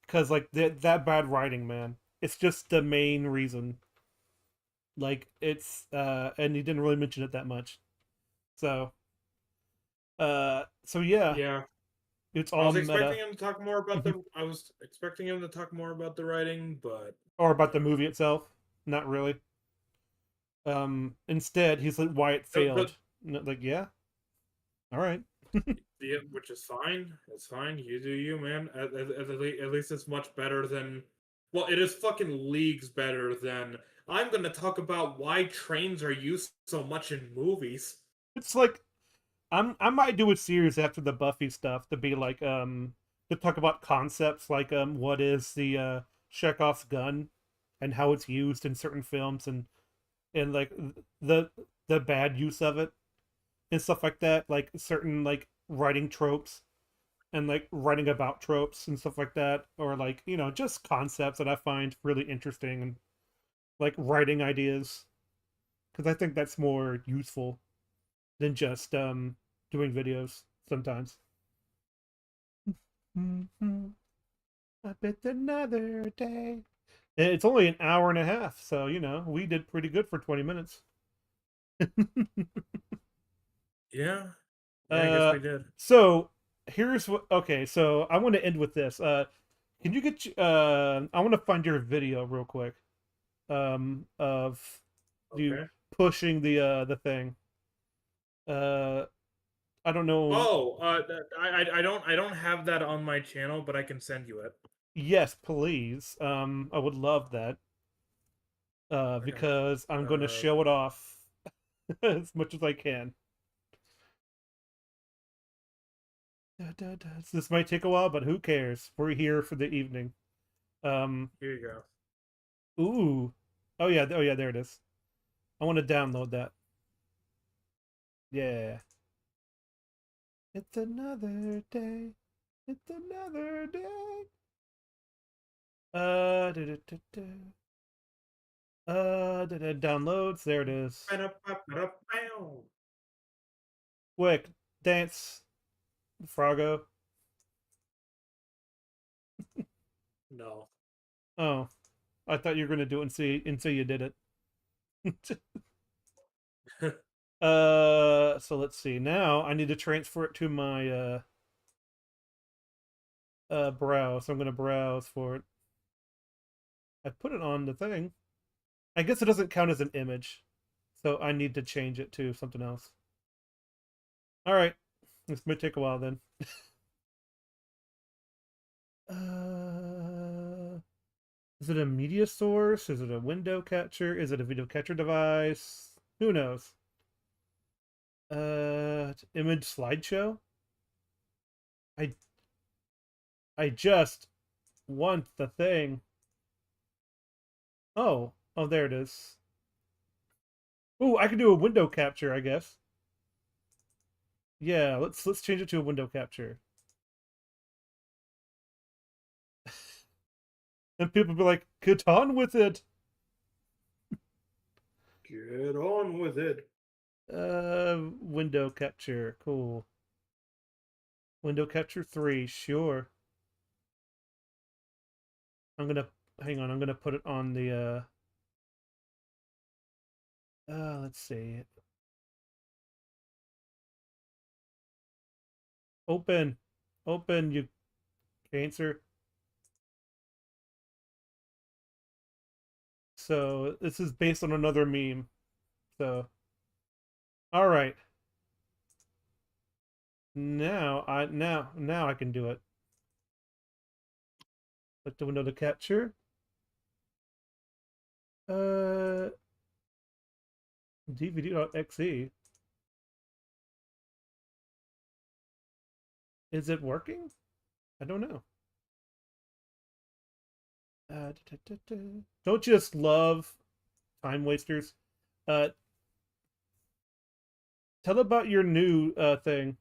because like that bad writing, man, it's just the main reason. Like it's and he didn't really mention it that much. So yeah. Yeah. It's all I was meta. expecting him to talk more about I was expecting him to talk more about the writing, but or about the movie itself. Not really. Instead, he's like, why it failed. Like, yeah, all right. Yeah, which is fine. It's fine. You do you, man. At least it's much better than. Well, it is fucking leagues better than. I'm gonna talk about why trains are used so much in movies. It's like, I might do a series after the Buffy stuff to be like to talk about concepts like what is the Chekhov's gun and how it's used in certain films and like the bad use of it and stuff like that, like certain like writing tropes and like writing about tropes and stuff like that, or like, you know, just concepts that I find really interesting and like writing ideas, because I think that's more useful than just doing videos sometimes. I bet another day. It's only an hour and a half, so you know we did pretty good for 20 minutes. Yeah, I guess we did. So here's what. Okay, so I want to end with this. Can you get? I want to find your video real quick. Of you pushing the thing. I don't know. Oh, I don't have that on my channel, but I can send you it. Yes, please. I would love that. Because I'm going to show it off as much as I can. This might take a while, but who cares? We're here for the evening. Here you go. Ooh. Oh yeah, there it is. I want to download that. Yeah. It's another day. It's another day. Downloads. There it is. Quick, dance, Froggo. No. Oh, I thought you were gonna do it until you did it. So let's see. Now I need to transfer it to my browse. So I'm gonna browse for it. I put it on the thing. I guess it doesn't count as an image, so I need to change it to something else. All right, this may take a while then. Is it a media source? Is it a window catcher? Is it a video catcher device? Who knows? Image slideshow? I just want the thing. Oh, there it is. Ooh, I can do a window capture, I guess. Yeah, let's change it to a window capture. And people be like, get on with it. Get on with it. Window capture, cool. Window capture 3, sure. Hang on, I'm gonna put it on the let's see. Open, you cancer. So this is based on another meme. So, all right. Now I can do it. Click the window to capture. DVD.exe. Is it working? I don't know. Don't just love time wasters. Tell about your new thing.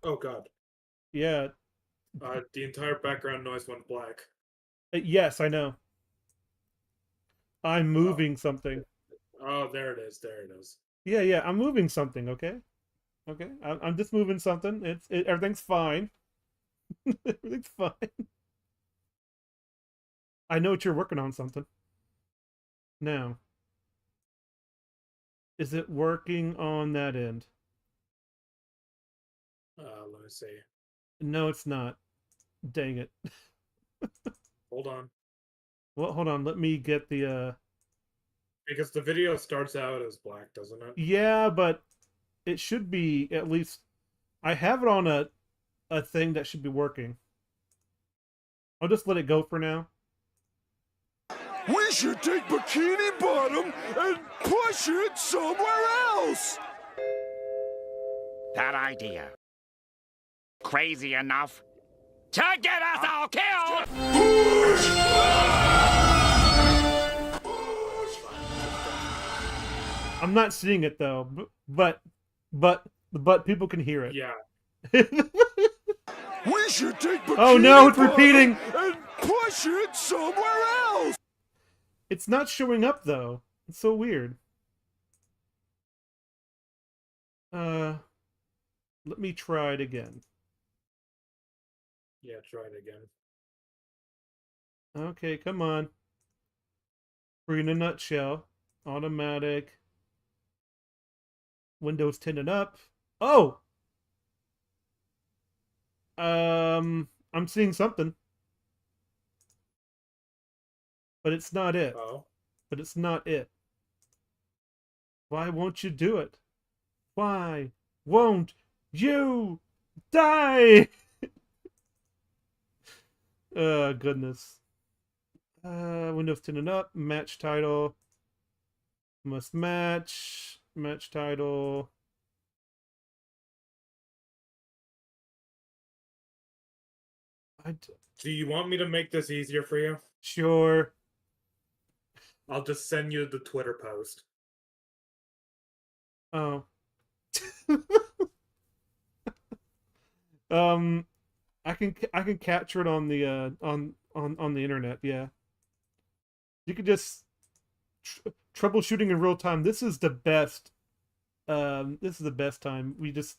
Oh god. Yeah. The entire background noise went black. Yes, I know. I'm moving something. Oh, there it is. There it is. Yeah, I'm moving something, okay? Okay, I'm just moving something. Everything's fine. Everything's fine. I know what you're working on something. Now, is it working on that end? Let me see. No, it's not. Dang it. Hold on. Well, hold on. Let me get the Because the video starts out as black, doesn't it? Yeah, but it should be at least. I have it on a thing that should be working. I'll just let it go for now. We should take Bikini Bottom and push it somewhere else! That idea. Crazy enough to get us all killed! I'm not seeing it though, but people can hear it. Yeah. We should take Bikini Oh no, it's repeating! and push it somewhere else! It's not showing up though. It's so weird. Let me try it again. Yeah, try it again. Okay, come on. Free in a nutshell. Automatic. Windows 10 and up. Oh! I'm seeing something. But it's not it. Oh. But it's not it. Why won't you do it? Why won't you die? Goodness. Windows 10 and up. Match title. Must match. Match title. Do you want me to make this easier for you? Sure. I'll just send you the Twitter post. Oh. I can capture it on the on the internet. Yeah. You could just troubleshooting in real time. This is the best. This is the best time. We just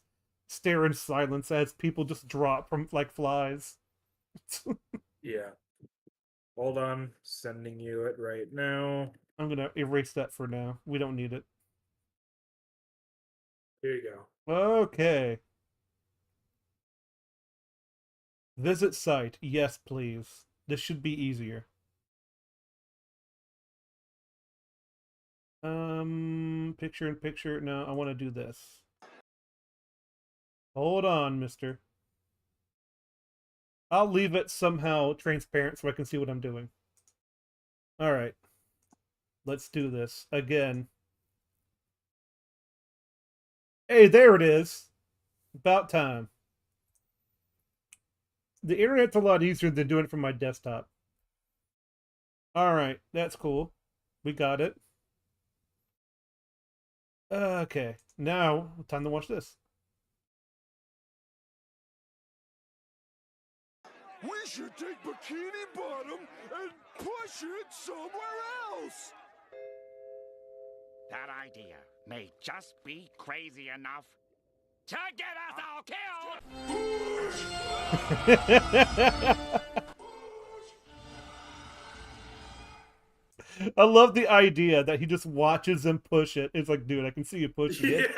stare in silence as people just drop from like flies. Yeah. Hold on, sending you it right now. I'm gonna erase that for now. We don't need it. Here you go. Okay. Visit site. Yes, please. This should be easier. Picture in picture. No, I want to do this. Hold on, mister. I'll leave it somehow transparent so I can see what I'm doing. Alright. Let's do this. Again. Hey, there it is. About time. The internet's a lot easier than doing it from my desktop. Alright, that's cool. We got it. Okay, now, time to watch this. We should take Bikini Bottom and push it somewhere else. That idea may just be crazy enough to get us all killed. I love the idea that he just watches them push it. It's like, dude, I can see you pushing it.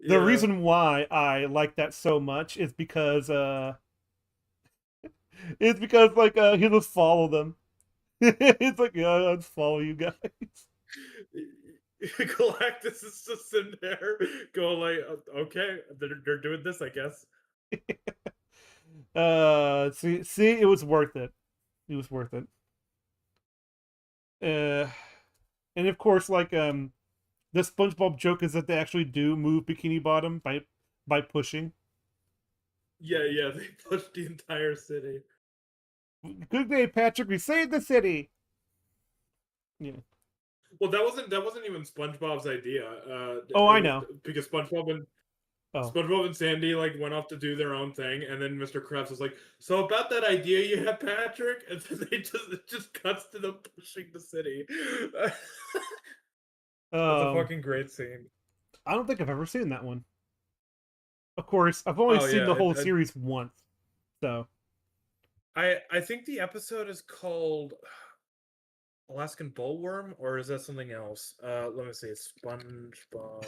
The reason why I like that so much is because like he'll just follow them. It's like, yeah, I'll just follow you guys. Galactus is just in there going like, okay, they're doing this, I guess. See, it was worth it. It was worth it. And of course, like the SpongeBob joke is that they actually do move Bikini Bottom by pushing. Yeah, they pushed the entire city. Good day, Patrick. We saved the city. Yeah. Well, that wasn't even SpongeBob's idea. I know. Because SpongeBob and Sandy like went off to do their own thing, and then Mr. Krabs was like, "So about that idea you have, Patrick," and then it just cuts to them pushing the city. That's a fucking great scene. I don't think I've ever seen that one. Of course, I've only seen the whole series once, so. I think the episode is called Alaskan Bullworm, or is that something else? Let me see. It's SpongeBob.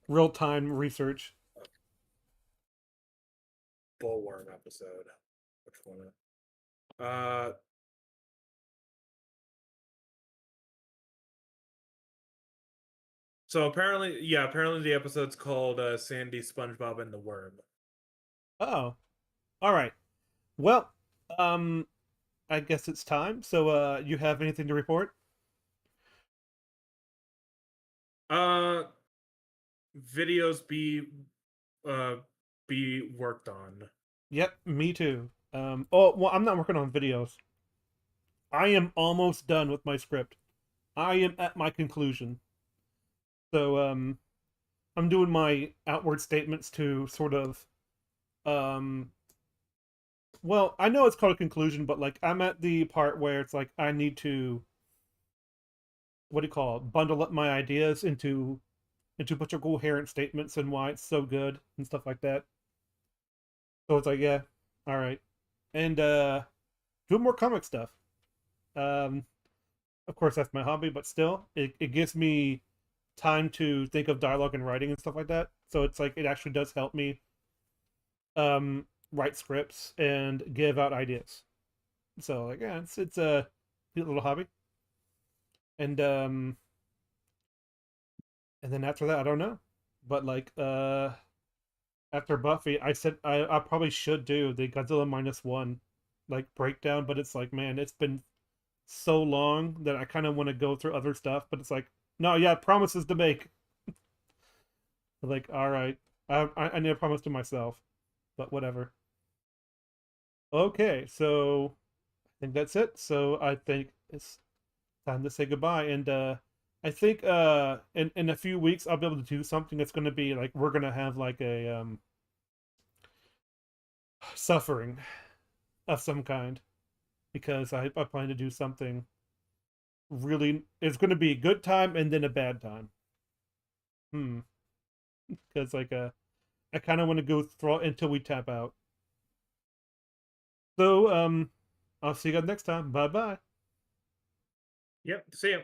Real-time research. Bullworm episode. Which one? So apparently the episode's called Sandy, SpongeBob, and the Worm. Oh. Alright. Well, I guess it's time. So, you have anything to report? Videos be worked on. Yep, me too. Well, I'm not working on videos. I am almost done with my script. I am at my conclusion. So, I'm doing my outward statements to sort of, well, I know it's called a conclusion, but, like, I'm at the part where it's like, I need to, what do you call it, bundle up my ideas into a bunch of coherent statements and why it's so good and stuff like that. So it's like, yeah, all right. And, doing more comic stuff. Of course, that's my hobby, but still, it gives me time to think of dialogue and writing and stuff like that. So it's like, it actually does help me write scripts and give out ideas. So like, yeah, it's a cute little hobby. And then after that, I don't know. But like after Buffy, I said I probably should do the Godzilla -1 like breakdown, but it's like, man, it's been so long that I kind of want to go through other stuff, but it's like, no, yeah, promises to make. Like, all right, I need a promise to myself, but whatever. Okay, so I think that's it. So I think it's time to say goodbye, and I think in a few weeks I'll be able to do something that's going to be like, we're going to have like a suffering of some kind, because I plan to do something really, it's going to be a good time and then a bad time. Because like I kind of want to go through until we tap out. So, I'll see you guys next time. Bye bye. Yep. See ya.